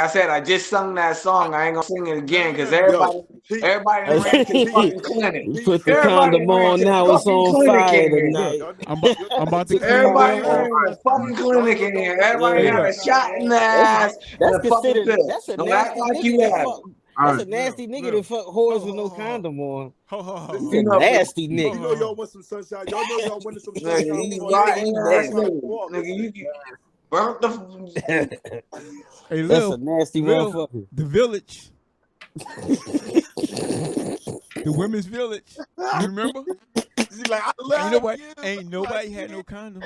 said, I just sung that song. I ain't gonna sing it again because everybody ran to the fucking clinic. You put the condom on, now it's on fire tonight. I'm about to everybody ran to the fucking clinic in here. Everybody had a shot in the ass. That's considered. That's a nasty nigga. That's a nasty nigga that fuck whores with no condom on. He's a nasty nigga. You know y'all want some sunshine. Y'all know y'all want some sunshine. Nigga, you burnt the. Hey, Lil, that's a nasty motherfucker. The village. The women's village. You remember? She's like, I love Ain't nobody had no condoms.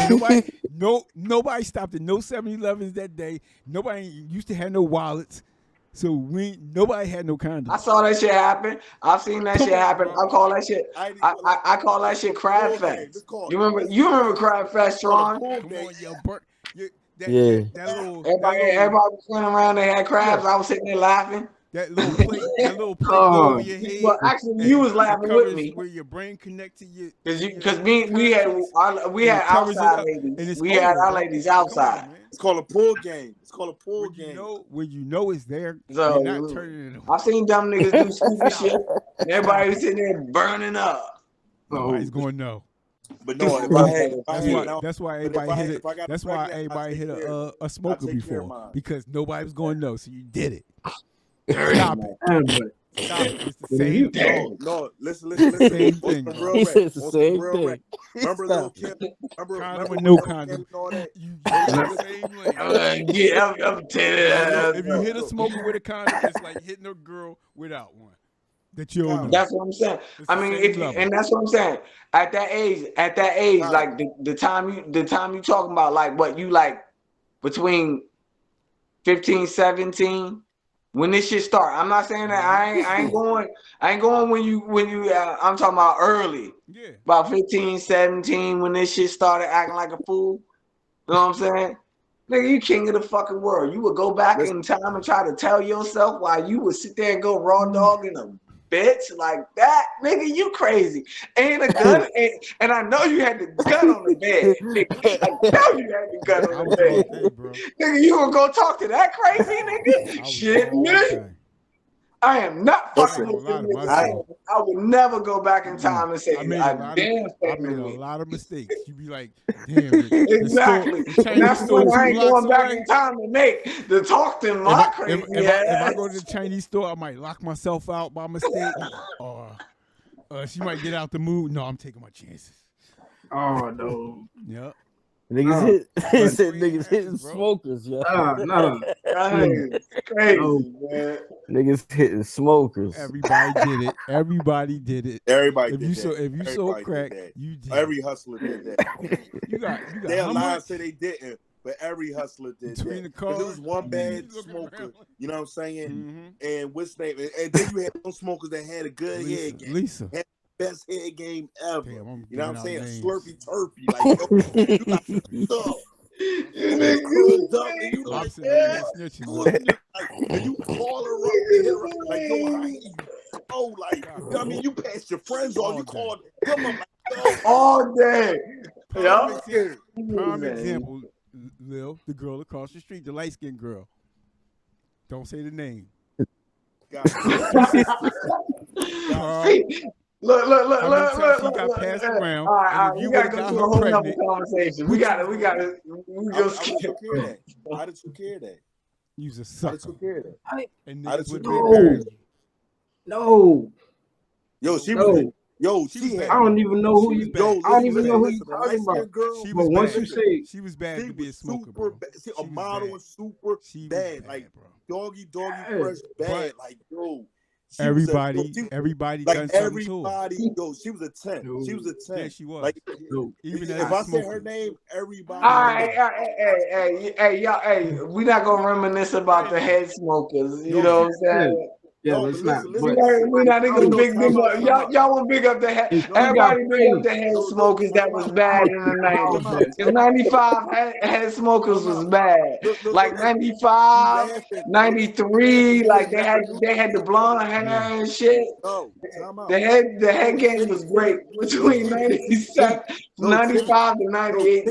you. Nobody stopped at no 7-Elevens that day. Nobody used to have no wallets. So nobody had no condoms. I saw that shit happen. I've seen that shit happen. Bro. I call that shit. I call that shit crab fest. You remember crab fest, Sean? Come on, Yeah. that little Everybody was running around. They had crabs. I was sitting there laughing. that little plate go over your head. Well, actually, you was laughing with me where your brain connect to your. because we had outside ladies. We had our ladies outside. It's called a pool game. When you know it's there, So, you're not turning it away. I've seen dumb niggas do stupid shit. And everybody was sitting there burning up. Nobody's gonna know. But no, That's why everybody hit it. That's why everybody hit a smoker before, because nobody was gonna know. So you did it. Stop it. It's the same thing. No, listen. Same thing. He says the same thing. Remember Lil Kim? Remember no Lil condom. Kim and all that? You the same way. I'm telling If you hit a smoker with a condom, it's like hitting a girl without one. That you don't know. That's what I'm saying. It's I mean, and that's what I'm saying. At that age, like the time you talking about, like what you like between 15, 17, when this shit start. I'm not saying that I ain't going when you I'm talking about early. Yeah. About 15, 17, when this shit started acting like a fool. You know what I'm saying? Nigga, you king of the fucking world. You would go back in time and try to tell yourself why you would sit there and go raw dog in a bitch like that. Nigga, you crazy. Ain't a gun. And I know you had the gun on the bed. Nigga, I know you had the gun on the bed. Bro. Nigga, you gonna go talk to that crazy nigga? Shit, nigga. I am not fucking with them niggas. I would never go back in time and say, I made a lot of mistakes. You be like, damn. Exactly. And that's what I ain't going back in time to talk to my crazy ass. If I go to the Chinese store, I might lock myself out by mistake. Or she might get out the mood. No, I'm taking my chances. Oh, no. Yep. Niggas hitting smokers, yo. No. Crazy, man. Niggas hitting smokers. Everybody did it. Everybody did it. If you sold crack, you did. Every hustler did that. you got they alive say they didn't, but every hustler did between that. The cars, there was one bad smoker, you know what I'm saying? And what's name? And then you had some smokers that had a good head game. Lisa. Best head game ever. Damn, you know what I'm saying? Names. Slurpy turpy. Like, you got stuff. You like, and you call her up and hit her up, like, yo, how you? Oh, like, I mean, you passed your friends on. You called them up like, all day. Prime example, Lil, the girl across the street, the light skinned girl. Don't say the name. Look. She got passed around. All right, and if you gotta got go to her a whole pregnant, conversation. We got to. How did you care that? You was a sucker. How did you care that? And how did you care? No. Yo, she was. Yo, I don't even know who you. Yo, I don't even know who you talking about. Girl, but once you say she was bad to be a smoker, super bad. A model was super bad, like doggy fresh bad, like yo. Everybody like done everybody. Yo, she was a 10. No. She was a 10. Yeah, she was. Like, even if I say her name, everybody. All right, hey, y'all, we not gonna reminisce about the head smokers. You know what I'm saying? Yeah, let's not. We're not gonna big up. Y'all want to big up the head. Everybody big up the head smokers that was bad in the 90s. Because 95 head smokers was bad. Like 95, 93, like they had the blonde hair and shit. The head game was great between 97, 95 to 98.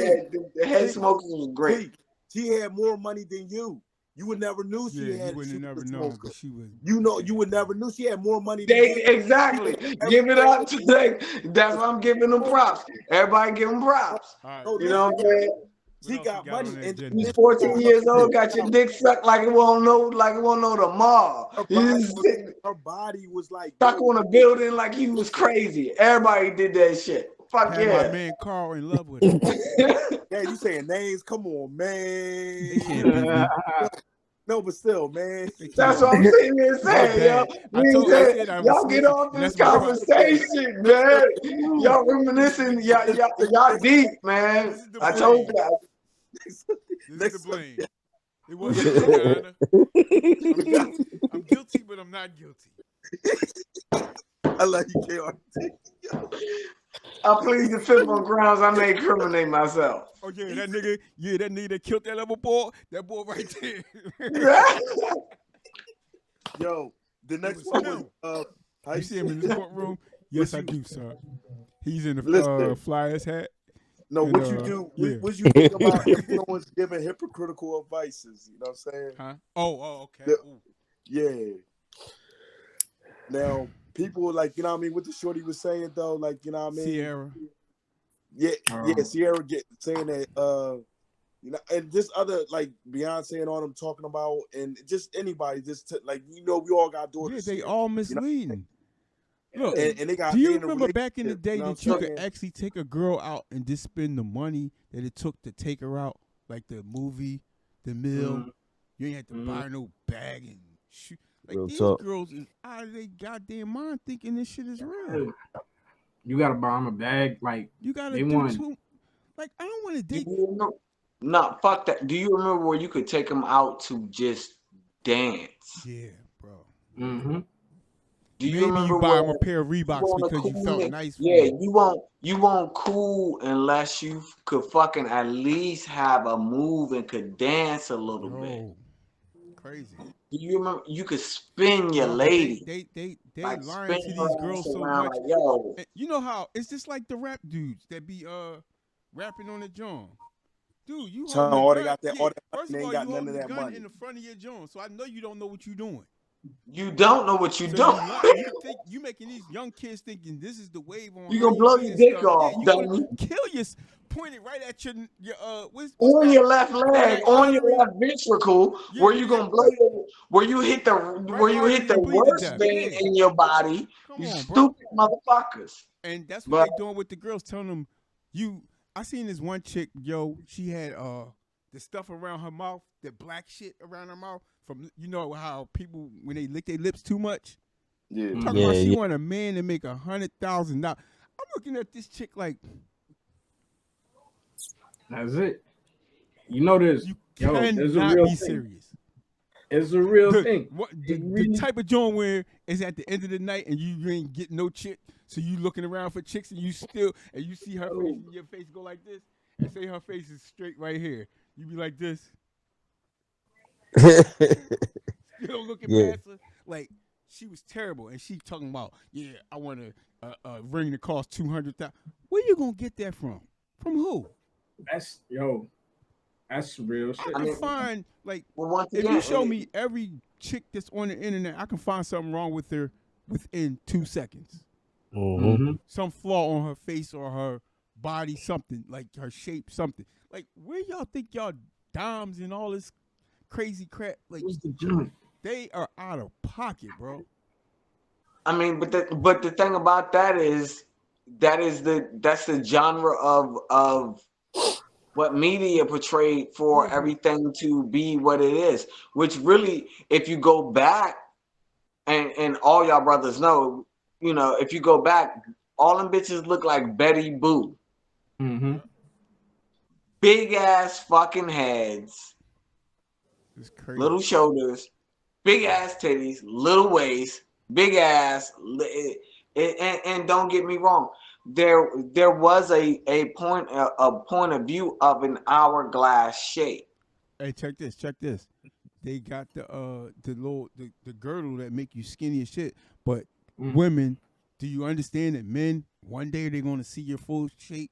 The head smokers was great. She had more money than you. You would never knew she had. You would have never known, but she was. You would never knew she had more money. Than you. Exactly. Give it up to them. That's why I'm giving them props. Everybody give them props. Right. You know what I'm saying? She got money, and he's 14 years old. Got your dick sucked like it won't know tomorrow. Her body was like stuck on a building like he was crazy. Everybody did that shit. Fuck had yeah. My man Carl in love with her. Yeah, you saying names? Come on, man. No, but still, man. They can't That's all what I'm be. sitting here My saying, yo. bad. I said I was Y'all get snitching, off and this that's my problem. conversation, man. Y'all reminiscing. Y'all deep, man. This is the I told blame. you. This is the blame. It wasn't me, Your Honor. I'm guilty. I'm guilty, but I'm not guilty. I love you, KRT. I plead the fifth on grounds I may incriminate myself. Oh yeah, that nigga that killed that little boy, that boy right there. Yo, the next was one him. was how You see him in the courtroom? Yes, I do, sir. He's in the Listen. Flyers hat. No, And, what you do? yeah. What you think about influence giving hypocritical advices? You know what I'm saying? Huh? Oh, okay. The- yeah. Now, people like, you know what I mean, what the shorty was saying though, like, you know what I mean? Sierra. Yeah, Sierra saying that you know, and just other like Beyonce and all them talking about, and just anybody, just like, you know, we all got daughters. Yeah, they here, all misleading. You know? Look, and they got. do you they in a remember back in the relationship, day you know that what you I'm could saying? actually take a girl out and just spend the money that it took to take her out, like the movie, the meal? You ain't had to buy no bag and shoot. Like Real these talk. girls is out of their goddamn mind thinking this shit is real. You gotta buy them a bag. Like You gotta they do want. too. Like I don't want to date. No, fuck that. Do you remember where you could take them out to just dance? Yeah, bro. Mm-hmm. Do you Maybe remember you buy them where a pair of Reeboks want a because you cool felt nigga? nice. Yeah, for them. you won't cool unless you could fucking at least have a move and could dance a little bit. Yo, crazy. Do you remember you could spin your No, but lady? they Like lying spin to her these ass girls so around much. like, yo. And you know how it's just like the rap dudes that be rapping on the joint. Dude, you So holding the all they gun. got that, Yeah. all that First money, of they all, ain't got you none holding of the that gun money. in the front of your joint, so I know you don't know what you're doing. You don't know what you So doing. you think you making these young kids thinking this is the wave on You gonna IG blow your and dick stuff. off, Yeah, you dummy. gonna kill your point it right at your what's On that? your left On leg, that on your artery. left ventricle, Yeah, where you gonna blow your, where you hit the artery and bleed to worst death. vein Yeah. in your body. Come You on, bro. stupid motherfuckers. And that's what But they doing with the girls, telling them I seen this one chick, yo, she had the stuff around her mouth, the black shit around her mouth from, you know how people when they lick their lips too much. Yeah. Talking about she want a man to make $100,000. I'm looking at this chick like That's it. You know this. you There's a cannot real be thing. serious. It's a real thing. The type of joint where it's at the end of the night and you ain't getting no chick, so you looking around for chicks and you see her face and your face go like this, and say her face is straight right here. You be like this, still looking past her. Like she was terrible, and she talking about, yeah, I want a ring that costs $200,000. Where you gonna get that from? From who? That's real shit. I can find like once if again, you show me every chick that's on the internet, I can find something wrong with her within 2 seconds. Mm-hmm. Some flaw on her face or her body, something like her shape, something. Like where y'all think y'all dimes and all this crazy crap? Like What's the joint? they are out of pocket, bro. I mean, but the thing about that is that's the genre of what media portrayed for everything to be what it is. Which really, if you go back, and all y'all brothers know, you know, if you go back, all them bitches look like Betty Boo. Mm-hmm. Big ass fucking heads, It's crazy. little shoulders, big ass titties, little waist, big ass. And don't get me wrong, there was a point of view of an hourglass shape. Hey, check this. They got the girdle that make you skinny as shit. But women, do you understand that men one day they're gonna see your full shape,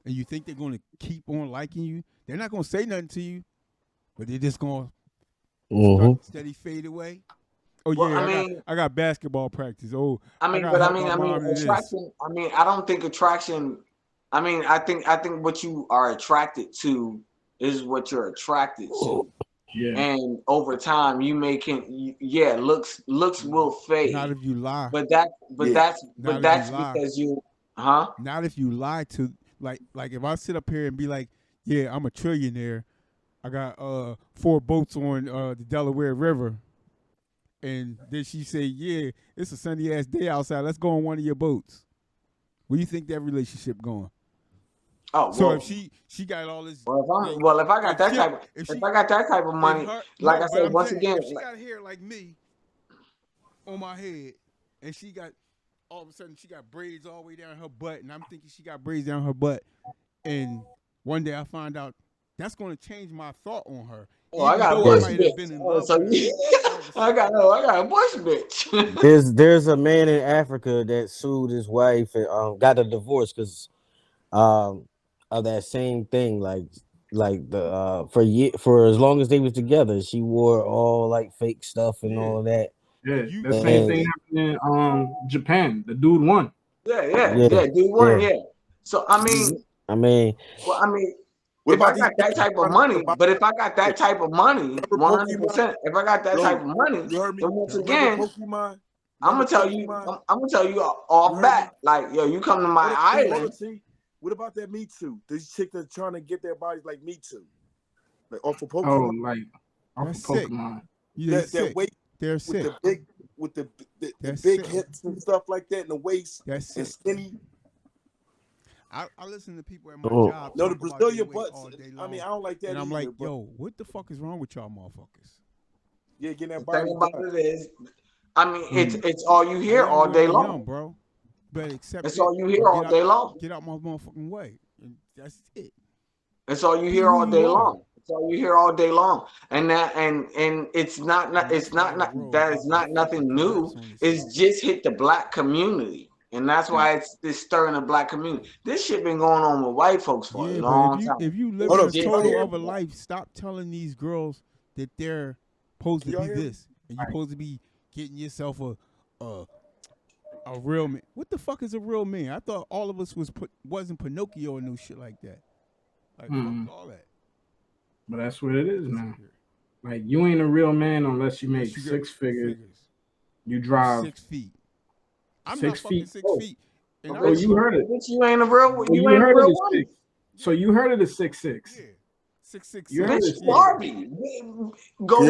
and you think they're gonna keep on liking you? They're not gonna say nothing to you, but they're just gonna start steady fade away. Oh Well, yeah, I got basketball practice. Oh, attraction. I mean, I don't think attraction. I mean, I think what you are attracted to is what you're attracted to. Yeah. And over time, looks will fade. Not if you lie. But that's because you, Not if you lie to like if I sit up here and be like, yeah, I'm a trillionaire, I got 4 boats on the Delaware River. And then she said, yeah, it's a sunny ass day outside. Let's go on one of your boats. Where do you think that relationship going? Oh, So well, if she got all this, if I got that type, if I got that type of money, like I said, once again, if she got hair like me on my head, and she got all of a sudden she got braids all the way down her butt, and I'm thinking she got braids down her butt, and one day I find out that's going to change my thought on her. oh, I got a bush bitch. Oh, so I got a bush bitch. There's a man in Africa that sued his wife and got a divorce because of that same thing. Like the for as long as they was together, she wore all like fake stuff and all that. Yeah, the same thing happened in Japan. The dude won. Yeah, dude won. Yeah. So I mean, if I got that type of money, but if I got that type of money, 100%. If I got that type of money, then once again, I'm gonna tell you off bat, like, yo, you come to my island. What about that Me Too? These chicks that trying to get their bodies like Me Too, like off of Pokemon. Oh, like off of Pokemon. That weight. They're sick. With the big hips and stuff like that, and the waist and skinny. I listen to people at my job. No, the Brazilian butts. I mean, I don't like that. And I'm like, yo, what the fuck is wrong with y'all motherfuckers? Yeah, getting that body. The thing about it is, I mean, it's all you hear all day long, bro. But except it's all you hear all day long. Get out my motherfucking way. And that's it. That's all you hear all day long. That's all you hear all day long. And that and it's not that is not nothing new. It's just hit the black community. And that's why it's stirring the black community. This shit been going on with white folks for a long time. If you live a total other life, stop telling these girls that they're supposed to be this. And you're supposed to be getting yourself a real man. What the fuck is a real man? I thought all of us wasn't Pinocchio or no shit like that. Like fuck all that. But that's what it is now. Like you ain't a real man unless you make six figures. You drive 6 feet. I'm 6 not feet. 6 feet. And oh, you heard it. You ain't a real. You ain't a real one. So you heard of the 6'6"? Yeah. 6'6". You heard Bitch, Barbie. Go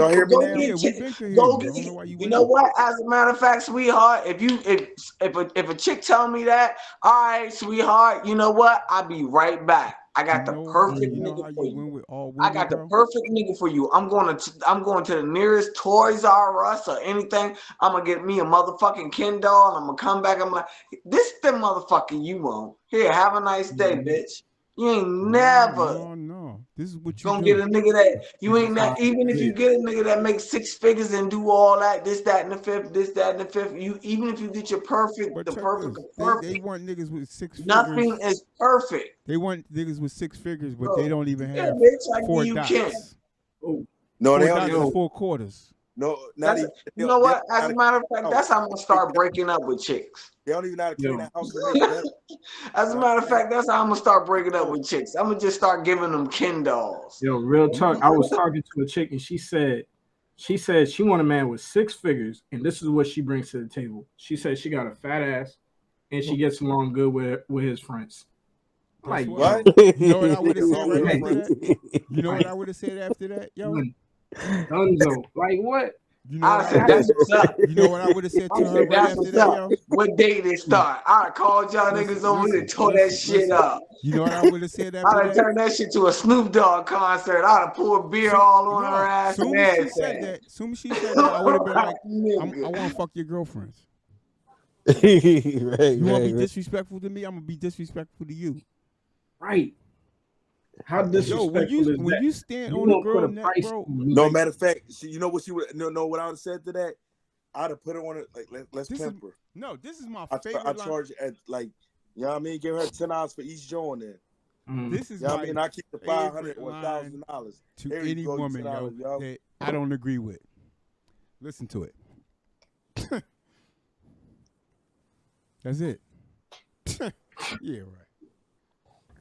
get you know what? As a matter of fact, sweetheart, if a chick tell me that, all right, sweetheart, you know what? I'll be right back. I got the perfect nigga for you. I got the perfect nigga for you. I'm going to the nearest Toys R Us or anything. I'm gonna get me a motherfucking Ken doll, and I'm gonna come back. I'm like, this the motherfucker you want. Here, have a nice day, bitch. You ain't never. No. This is what you gonna get a nigga that you ain't that. Even if you get a nigga that makes 6 figures and do all that, this, that, and the fifth, this, that, and the fifth. You even if you get your perfect, but the perfect, they want niggas with 6 figures. Nothing is perfect. They want niggas with 6 figures, but they don't even have bitch, 4 dots. No, they don't have 4 quarters. No, not even. You know what? As a matter of fact, that's how I'm gonna start breaking up with chicks. They don't even know how to clean that house. As a matter of fact, that's how I'm gonna start breaking up with chicks. I'm gonna just start giving them Ken dolls. Yo, real talk. I was talking to a chick and she said she want a man with 6 figures, and this is what she brings to the table. She said she got a fat ass and she gets along good with his friends. Like what? You know what I would have said right after that? You know what I would have said after that, yo? Dunzo. Like what? You know what I would have said to her right after that, yo? What day they start? I'd called y'all niggas over here and tore that shit up. You know what I would have said after that? I'd have turned that shit to a Snoop Dogg concert. I'd have poured beer all on her ass. Soon as she said that, I would have been like, I want to fuck your girlfriends. You want to be disrespectful to me? I'm going to be disrespectful to you. Right. How disrespectful is that? When you stand on a girl neck, bro. No, matter of fact, you know what she would know what I would have said to that? I'd have put her on it like let's pimp her. No, this is my favorite. I charge at like, you know what I mean? Give her $10 for each joint then. This is you know what I mean? I keep the $500 or $1,000 to any woman, yo, that I don't agree with. Listen to it. That's it. Yeah, right.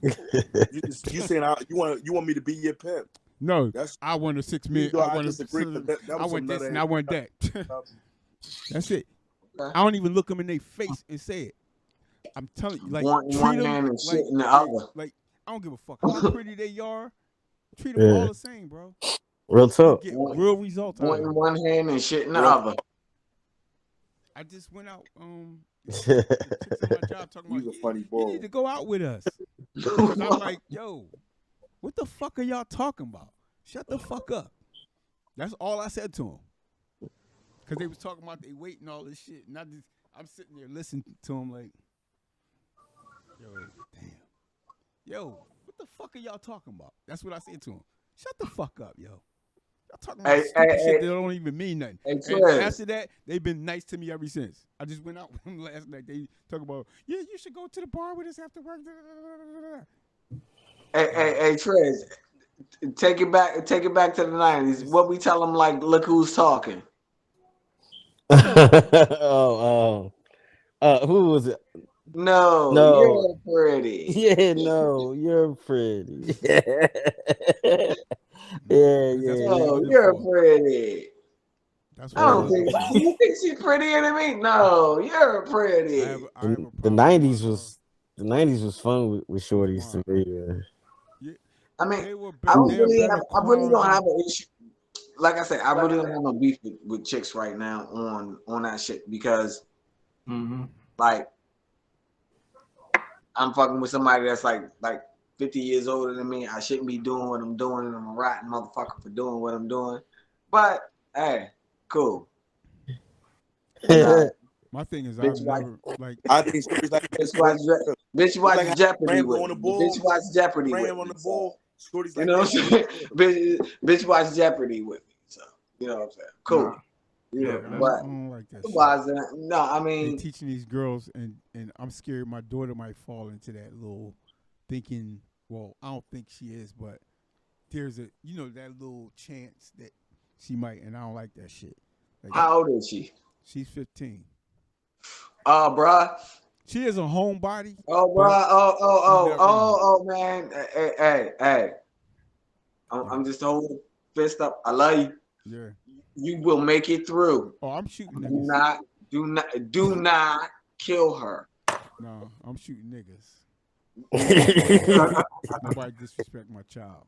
you saying you want me to be your pimp? No, I want a 6 million. I want this and I want that. That's it. I don't even look them in their face and say it. I'm telling you, like one man and shit in the other. Like I don't give a fuck how pretty they are. treat them all the same, bro. Real You talk. get real results out One of in it. one hand and shit in the Real- other. I just went out. The chicks at my job talking He's about a funny you need boy. to go out with us. Because I'm like, yo, what the fuck are y'all talking about? Shut the fuck up. That's all I said to them. Because they was talking about they weight and all this shit. And I'm sitting there listening to them like, yo, damn. Yo, what the fuck are y'all talking about? That's what I said to them. Shut the fuck up, yo. Y'all talking about stupid shit that don't even mean nothing. Hey, And Trez. after that, they've been nice to me ever since. I just went out with them last night. They talk about, yeah, you should go to the bar with us after work. Hey, Trez, take it back to the 90s. What we tell them, like, look who's talking. Who was it? No, No. you're pretty. Yeah, no, you're pretty. No, Yeah, 'cause that's yeah, what they yeah. No, looking you're for. pretty. That's I what they don't looking think. for. Do you think she's prettier than me? No, you're pretty. I have a The problem with '90s my, was the '90s was fun with shorties my to me. Yeah. yeah, I mean, they were better I really don't quality. have an issue. Like I said, I really don't have no beef with chicks right now on that shit because Mm-hmm. like I'm fucking with somebody that's like 50 years older than me. I shouldn't be doing what I'm doing, and I'm a rotten motherfucker for doing what I'm doing. But hey, cool. Nah, My thing is, bitch I've watch, never like. I think stories like that bitch is watch, real. bitch It's watch like how Jeopardy Rambo with on the me. bull, Bitch watch Jeopardy with Ram on me. the So, bull. Stories you like know that. what I'm saying? bitch watch Jeopardy with me. So, you know what I'm saying? Cool. Nah. Yeah, Yeah, I that's but don't like that shit. otherwise, no, I They mean, teaching these girls, and I'm scared my daughter might fall into that little thinking. Well, I don't think she is, but there's that little chance that she might, and I don't like that shit. Like, how old is she? she's 15. Bruh. She is a homebody, Oh, but bruh. you never know. Oh, man. Hey. Yeah, I'm just holding fist up. I love you. yeah. You will make it through. Oh, I'm shooting Do niggas. do not kill her. No, I'm shooting niggas. it. Nobody disrespect my child.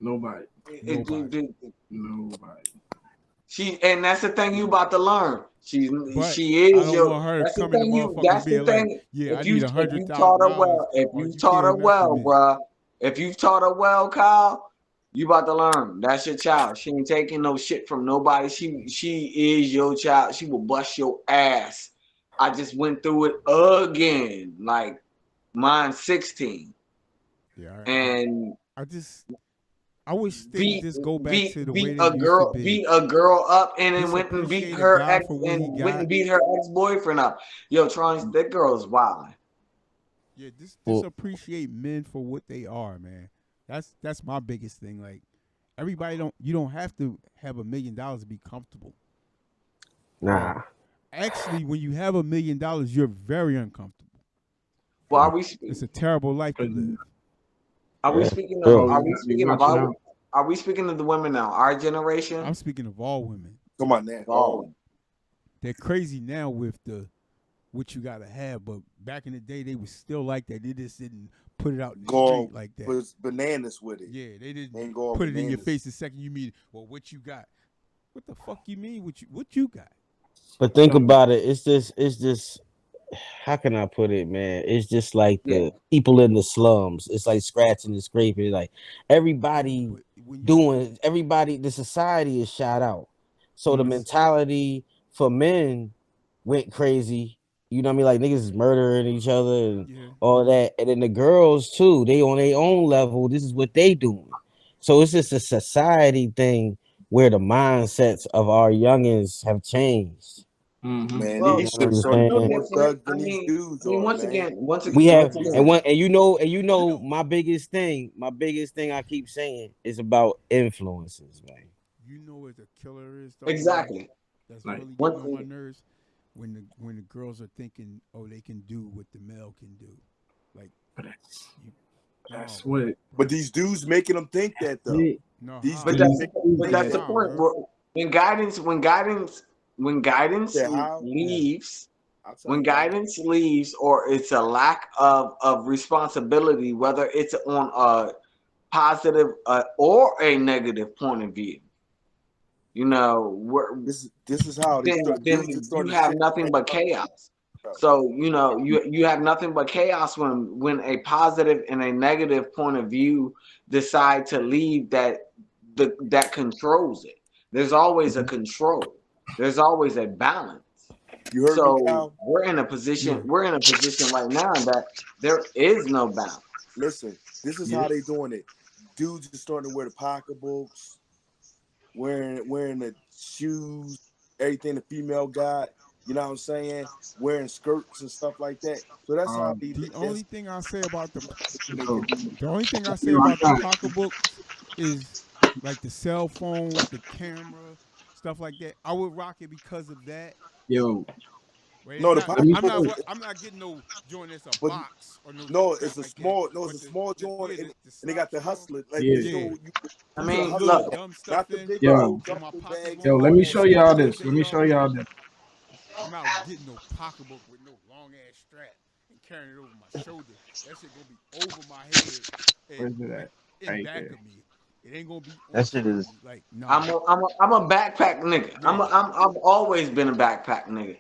Nobody. Nobody. Nobody. And that's the thing you about to learn. She But I is don't your. want her to That's the come in the thing motherfuckers That's the being like, thing. yeah, I If need you taught her $100,000 well, if or you you taught her can't mess with well, me. bruh. If you taught her well, Kyle, you about to learn. That's your child. She ain't taking no shit from nobody. She is your child. She will bust your ass. I just went through it again. Like mine's 16. Yeah, And I wish things just go back to the way beat they a used to girl be. up and then Just went and beat appreciate a her guy ex for what he and went got. and beat her ex-boyfriend up. Yo, Tron, that girl is wild. Yeah, just Well- appreciate men for what they are, man. That's my biggest thing. Like you don't have to have $1 million to be comfortable. Nah. Actually, when you have $1 million, you're very uncomfortable. Well, are we It's a terrible life to live. Yeah. speaking of Bro. are we speaking of the women now? Our generation? I'm speaking of all women. Come on now. Oh, They're crazy now with what you gotta have, but back in the day they was still like that. They just didn't put it out in the Go street like that. was bananas with it. Yeah, they didn't Ain't go put it in your bananas. face the second you meet. Well, what you got? What the fuck you mean? What you got? But think about it. It's just how can I put it, man? It's just like the people in the slums. It's like scratching and scraping. Like everybody But when you doing everybody, the society is shot out. So the mentality for men went crazy. You know what I mean? Like niggas is murdering each other and yeah, all that. And then the girls too, they on their own level. This is what they doing. So it's just a society thing where the mindsets of our youngins have changed. Mm-hmm. Man, well, these You know what I'm chicks are saying? no more different. thugs than these dudes are, Once man. again, We have once again, and you know my biggest thing I keep saying is about influences, man. you know what the killer is though. exactly. Man? That's Like, really one getting on my thing- nerves when the girls are thinking, oh, they can do what the male can do. Like that's no, what. But these dudes making them think that though. Yeah. no, These how? But dudes that's make but that's the How, point. bro? When guidance Yeah, how? leaves, I'll tell when you how. guidance leaves, or it's a lack of responsibility, whether it's on positive or a negative point of view, you know, This is how they start. then Dudes just you started have saying, nothing but chaos. So you know you have nothing but chaos when a positive and a negative point of view decide to leave that controls it. There's always a control. There's always a balance. "You heard me, So Kyle? we're in a position. Yeah. We're in a position right now that there is no balance. Listen, this is Yeah. how they doing it. Dudes are starting to wear the pocketbooks, wearing the shoes, everything the female got. You know what I'm saying? Wearing skirts and stuff like that. So that's how they. The only thing I say about They can be. the only thing I say Yo, I about the got it. pocketbooks is like the cell phone, the camera, stuff like that. I would rock it because of that. Yo, Right? It's No, the not. let me pocketbook. I'm not getting no joint that's a But box or no no, crap it's a like that. small. No, it's But a small joint, yeah, and the they got the slouch joint. hustler. Like they yeah. show Yeah. you. I You Put put a a mean, little hustler, look. dumb stuff not the in. big Yo, old Throw my duffel pockets bags. yo, on let my me All show that. y'all all this. day Let me show long. y'all this. I'm not getting no pocketbook with no long ass strap and carrying it over my shoulder. That shit gonna be over my head and Where's it like at? in Right back there. of me. It ain't gonna be That on shit top of is me. Like nah. I'm a backpack nigga. Yeah. I've always been a backpack nigga.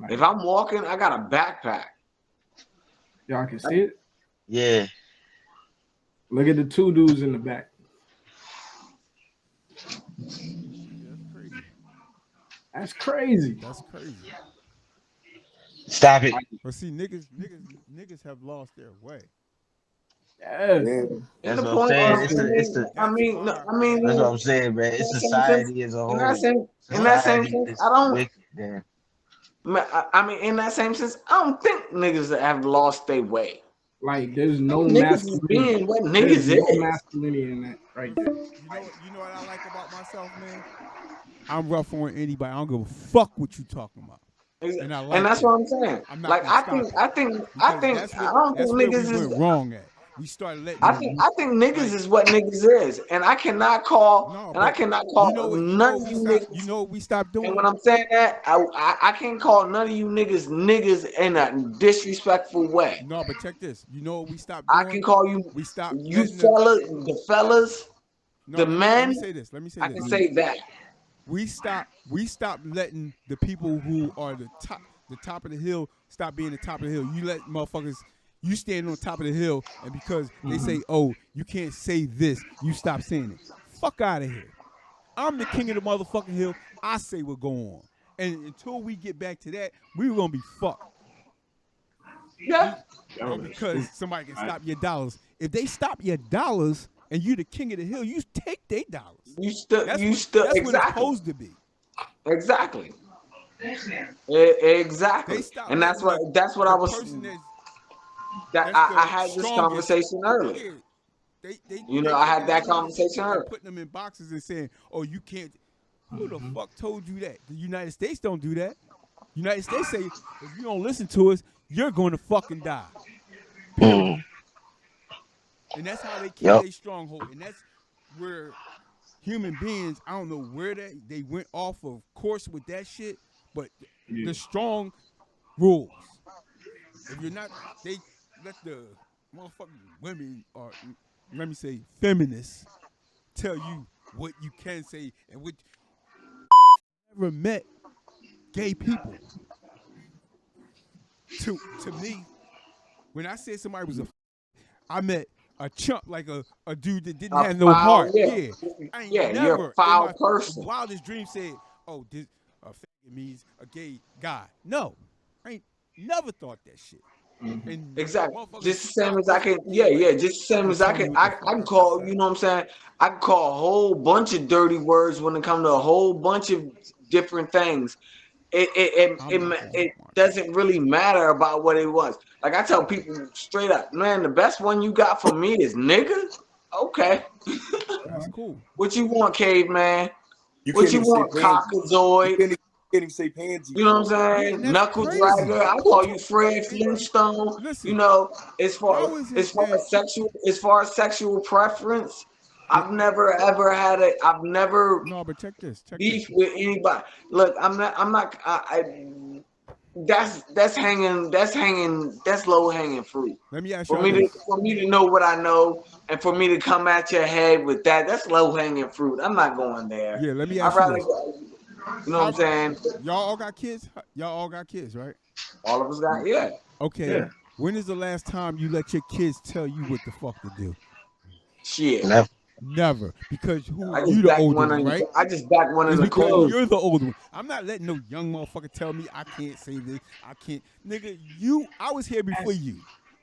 If Like, I'm walking, I got a backpack. y'all can see it. yeah. Look at the two dudes in the back. Yeah, that's crazy. That's crazy. That's crazy. Stop it. Like, But see, niggas have lost their way. yes. Yeah. And That's the what I'm point saying. And is, It's that a it's a I that's mean, no, why I mean, that's what I'm saying, man. in It's that same sense, society as a in that whole. same, in that same Society sense, is I don't. wicked, man. I mean, in that same sense, I don't think niggas have lost their way. Like, there's no Niggas is masculinity. being what There's niggas no is. masculinity in that right listen, there. you know what I like about myself, man? I'm rough on anybody. I don't give a fuck what you talking about. And I And like that's what that. I'm saying. I'm not Like gonna stop it. Because I don't think that's where we niggas is. went wrong at. We started letting I think niggas like is what niggas is, and no, I but cannot you call know what none of you you niggas. know what we stopped And doing? when I'm saying that, I can't call none of you niggas in a disrespectful way. No, but check this. You know what we stopped I can doing? call you We stopped you letting the fellas, no, the let me men. say this. Let me say I can this. say that. We stopped letting the people who are the top of the hill stop being the top of the hill. You let motherfuckers you stand on top of the hill and because they say, "Oh, you can't say this," you stop saying it. Fuck out of here. I'm the king of the motherfucking hill. I say what go on. And until we get back to that, we were gonna be fucked. Yeah. Yo, All that's because stupid. somebody can Like, stop your dollars. If they stop your dollars and you the king of the hill, you take their dollars. You still That's what it's exactly. supposed to be. Exactly. They Exactly. stop And letting that's what I the was person that that's I the had this strongest. conversation earlier. Yeah, You know, they I had taking that all these conversation people and earlier. putting them in boxes and saying, "Oh, you can't." Who the fuck told you that? The United States don't do that. United States say if you don't listen to us, you're going to fucking die. Period. Mm. And that's how they keep Yep. their stronghold. And that's where human beings, I don't know where they went off of course with that shit, but yeah. the strong rules. If you're not, they let the motherfucking women or let me say feminists tell you what you can say and what never met gay people. To me, when I said somebody was I met a chump like a dude that didn't A have no foul, heart. yeah. Yeah. I ain't Yeah, you're a never in foul my person. wildest dream said, oh, this a faggot means a gay guy. No. I ain't never thought that shit. And Exactly. motherfuckers Just the same stop as I listening. can, Yeah, like just the same fucking as I tell can me what the fuck I can I should call, say. you know what I'm saying? I can call a whole bunch of dirty words when it comes to a whole bunch of different things. I'm not gonna It watch it. doesn't really matter about what it was. Like I tell people straight up, man, the best one you got for me is nigga. Okay. That's cool. What you want, caveman? You What can't you even say want, pansy. You cockazoid? can't even say pansy You no know what more. I'm Yeah, saying? and that's Knuckle crazy. dragger. I Who call you Fred and Flintstone. You listen, know, how is it that as far as sexual preference, it, I've never no, but check this. Check this. beef with anybody. Look, I'm not that's low hanging fruit. Let me ask For y'all me this. to know what I know, and for me to come at your head with that's low hanging fruit. I'm not going there. Yeah, let me I'd ask you rather this. go, you know what How I'm saying? y'all all got kids? Y'all all got kids, right? All of us got yeah. Okay. Yeah. When is the last time you let your kids tell you what the fuck to do? Shit. Never. Because I you just the back older one one, in right? I just back one in It's the because corner. you're the older one. I'm not letting no young motherfucker tell me I can't say this. I can't. Nigga, I was here before you.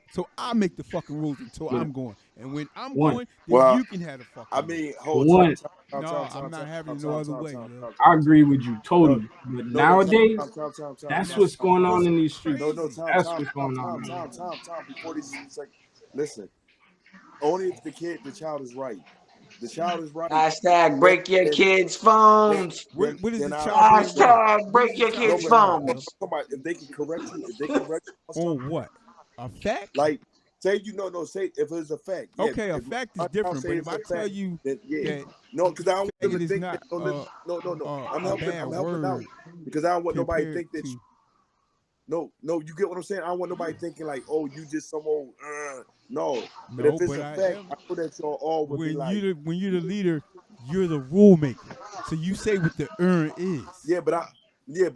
So I make the fucking rules until Yeah. I'm going. And when I'm One. going, then Well, you can have the I fucking rules. mean, For hold one, No, I'm not having it no other way, yo. I agree with you No, totally. But no, nowadays, time. that's That's what's going on that's in these streets. No, crazy. That's what's going on, man. time. Before this, it's like, listen. Only if the child is right. The child is right. Hashtag Then, break your then, kids' then, phones. What is then the I. child being right? Hashtag What is break the your child No, kids' being but right, I'm yo? phones. talking about if they can correct you, if they correct you on something, On what? A fact? like say no, say if it's a fact, yeah. Okay, a If fact is my child different, say but if it's I a tell fact, you then yeah. that No, because I don't want them to faggot is think that not no. a bad I'm helping out word because I don't want nobody to compared think that to no, you get what I'm saying? I don't want nobody thinking like, oh, you just some old no. But no, if it's but a I fact, am I know that y'all all would be like, when you're the leader, you're the rule maker. So you say what the is. yeah, but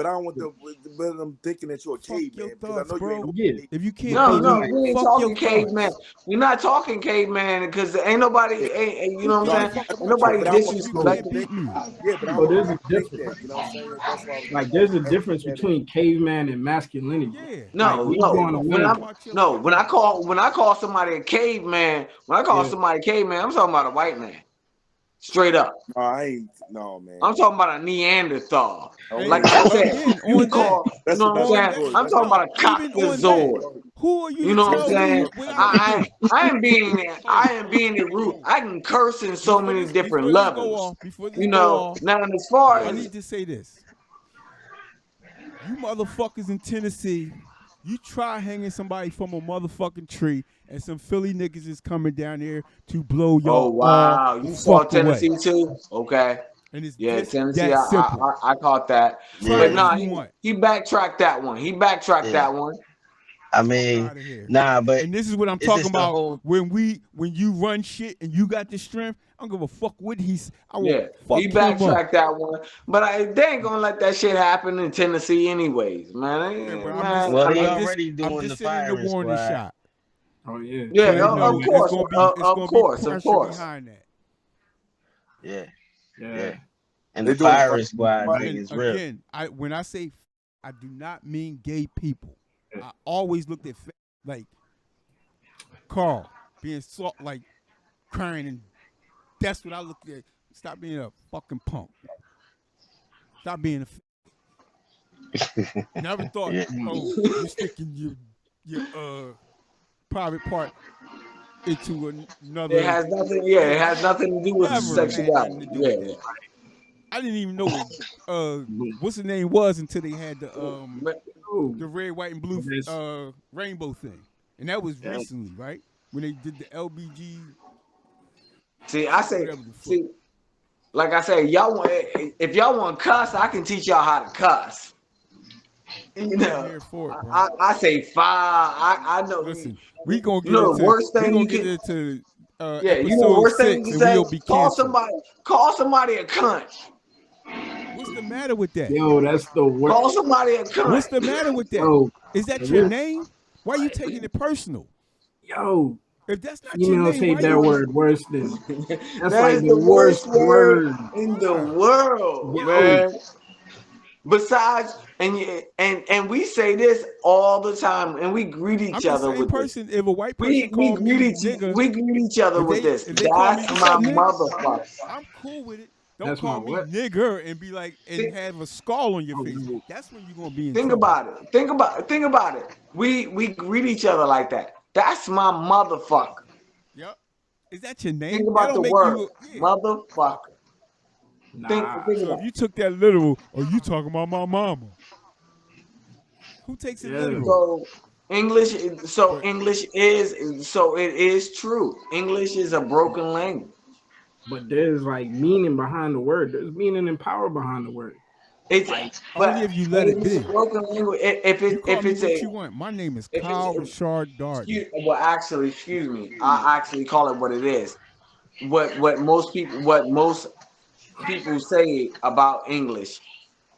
I don't want them thinking that you're a Fuck your caveman because I thoughts, know you ain't bro. no Yeah. caveman. If you can't No, beat Because no, me, like, we ain't fuck your talking caveman. thoughts. We're not talking caveman because ain't nobody, Yeah. you Who know what gives No, a I'm saying? fuck Ain't about your yeah, nobody but I don't thoughts want if you people to can't think, disrespecting. beat me? yeah, but I don't so want there's people a to think difference. that. You know what I'm saying? That's why I was Like like, there's a that's difference that is. between caveman and masculinity. Yeah. Like No, we You no. going give to a fuck win. about your No, fucking when I call somebody a caveman, I'm Yeah. talking about a white man. Straight up. No, I ain't. No, man. I'm talking about a Neanderthal. No, we and Like ain't I talking. said, again you on can that. call, you That's know what I'm another On saying? that, story. I'm That's talking no, about another. a even on that. cockazoid. Who are you You to know what I'm tell me saying? what I can I do? I am being Hold on, rude. hold on. I can curse in so many different levels. Before this You go know, off, now as far I as need to say this. You motherfuckers in Tennessee, you try hanging somebody from a motherfucking tree, and some Philly niggas is coming down here to blow oh y'all all wow, the you saw fuck away. Tennessee too? Okay. And it's Yeah, just Tennessee, that simple. I caught that. Try But Yeah. it if nah, you want. he backtracked that one. He backtracked Yeah. that one. I Fuck mean, out of here. nah, but And this is what I'm it's talking just the about. whole. When you run shit and you got the strength, I don't give a fuck what he's. I will Yeah, he fuck him up. backtracked that one. But they ain't gonna let that shit happen in Tennessee anyways, man. Yeah, but Man, Well, I they mean, already I'm doing the just sending the firing warning squad. shot. Oh yeah. yeah, So they Crazy, know of man. it's course, gonna be of pressure course. behind that. Yeah, Yeah. yeah. And They the doing the firing fight. squad thing And is real. again, when I say I do not mean gay people. Yeah. I always looked at like Carl being like crying, and that's what I looked at. Stop being a fucking punk. Stop being never thought, Yeah, oh, you're sticking your private part into It another. has nothing. Yeah, it Yeah, has nothing to do with never had nothing sexuality. to do Yeah, with that. I didn't even know what what's the name was until they had Oh, the red, white, and blue this. rainbow thing, and that was yeah. recently, right? When they did the LBG, see, I say, whatever the fuck. see, like I say, if y'all want to cuss, I can teach y'all how to cuss. You I'm know, here for it, bro. I say five. I know. Listen, You know the worst we thing gonna you get can. into Yeah, you know the episode worst thing you 6, can and say. we'll be canceled. Call somebody a cunt. What's the matter with that? Yo, that's the worst. Call somebody a What's cunt. the matter with that? Yo, Is that your this. name? Why are you taking it personal? Yo, If that's not your females name, hate why that you? word worse than. That's That like is the the worst worst word word. in the Yeah. world, Yo, man. Besides, and we say this all the time, and we greet I'm each the other same with this. person. If a white person called me nigga, We greet each other with this. if they call me That's what's my up, nigga, motherfucker. I'm cool with it. Don't that's my call me what? nigger and be like and See, have a skull on your Oh, face. no. That's when you're gonna be in think trouble. about it. Think about it. We greet each other like that. That's my motherfucker. Yep. Is that your Think name? That about don't the make word, you yeah. motherfucker. Fuck it. Nah. Think So if about you took that literal, or you talking about my mama? Who takes it Yeah. it. literal? So English, But it is true. English is a broken language. But there's like meaning behind the word. There's meaning and power behind the word. It's Like, Only if you but let if it it's a be. broken language, You call if me it's what a you want. My name is if it's Kyle Richard Darden. excuse me, I actually call it what it is. What most people say about English,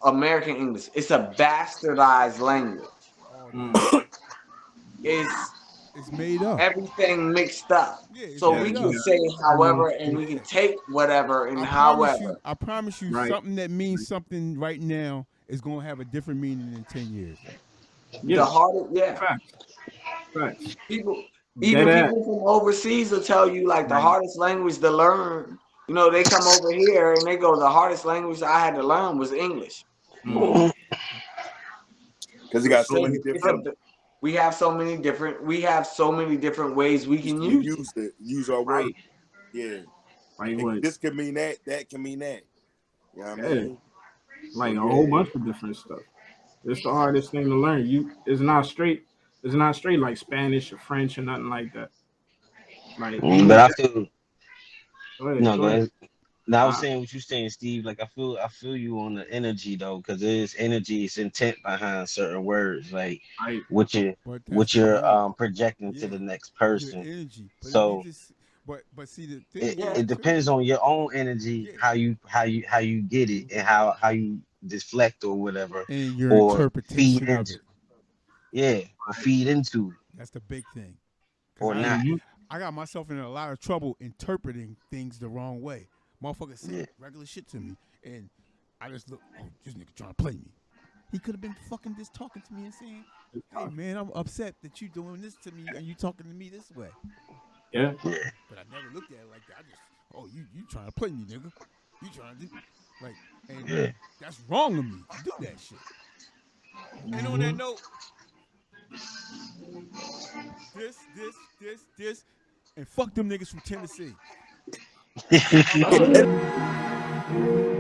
American English, it's a bastardized language. All day. mm, It's It's made up. everything mixed up. Yeah, it's So yeah, we made can up. yeah. say however, and we Yeah. can take whatever and I however. promise you, Right. something that means something right now is gonna have a different meaning in 10 years. The Yeah. hardest, yeah. Facts. Facts. People, Dead even ass. people from overseas will tell you like the Like, hardest language to learn. You know, they come over here and they go, the hardest language I had to learn was English. mm, Because you got so So many it's a, different. we have so many different ways we can We use it. use our word. right. Yeah, Like what? this could mean that. That can mean that. You know what I Yeah. mean? So Like a whole yeah, bunch of different stuff. It's the hardest thing to learn. It's not straight. It's not straight like Spanish or French or nothing like that. Like But English. I feel Go ahead. no, Go go ahead. ahead. Now I was Uh, saying what you saying, Steve. Like I feel you on the energy though, because there's energy, it's intent behind certain words, like I. what you But that's what the you're word. projecting to Yeah, the next your person. energy. But if you So just, but see, the it, thing Yeah. is it too. depends on your own energy, Yeah, how you get it, and how you deflect or whatever, and your or feed interpretation of into, it. yeah, or feed into, That's the big thing. Cause or I Yeah. got not. You. I got myself in a lot of trouble interpreting things the wrong way. Motherfucker Yeah, said regular shit to me, and I just look, oh, this nigga trying to play me. He could have been fucking just talking to me and saying, "Hey man, I'm upset that you doing this to me and you talking to me this way." Yeah. yeah, But I never looked at it like that. I just, oh, you trying to play me, nigga? You trying to do like, and yeah. that's wrong of me to do that shit. And on that Hmm. note, this, and fuck them niggas from Tennessee. I'm I'm out. saying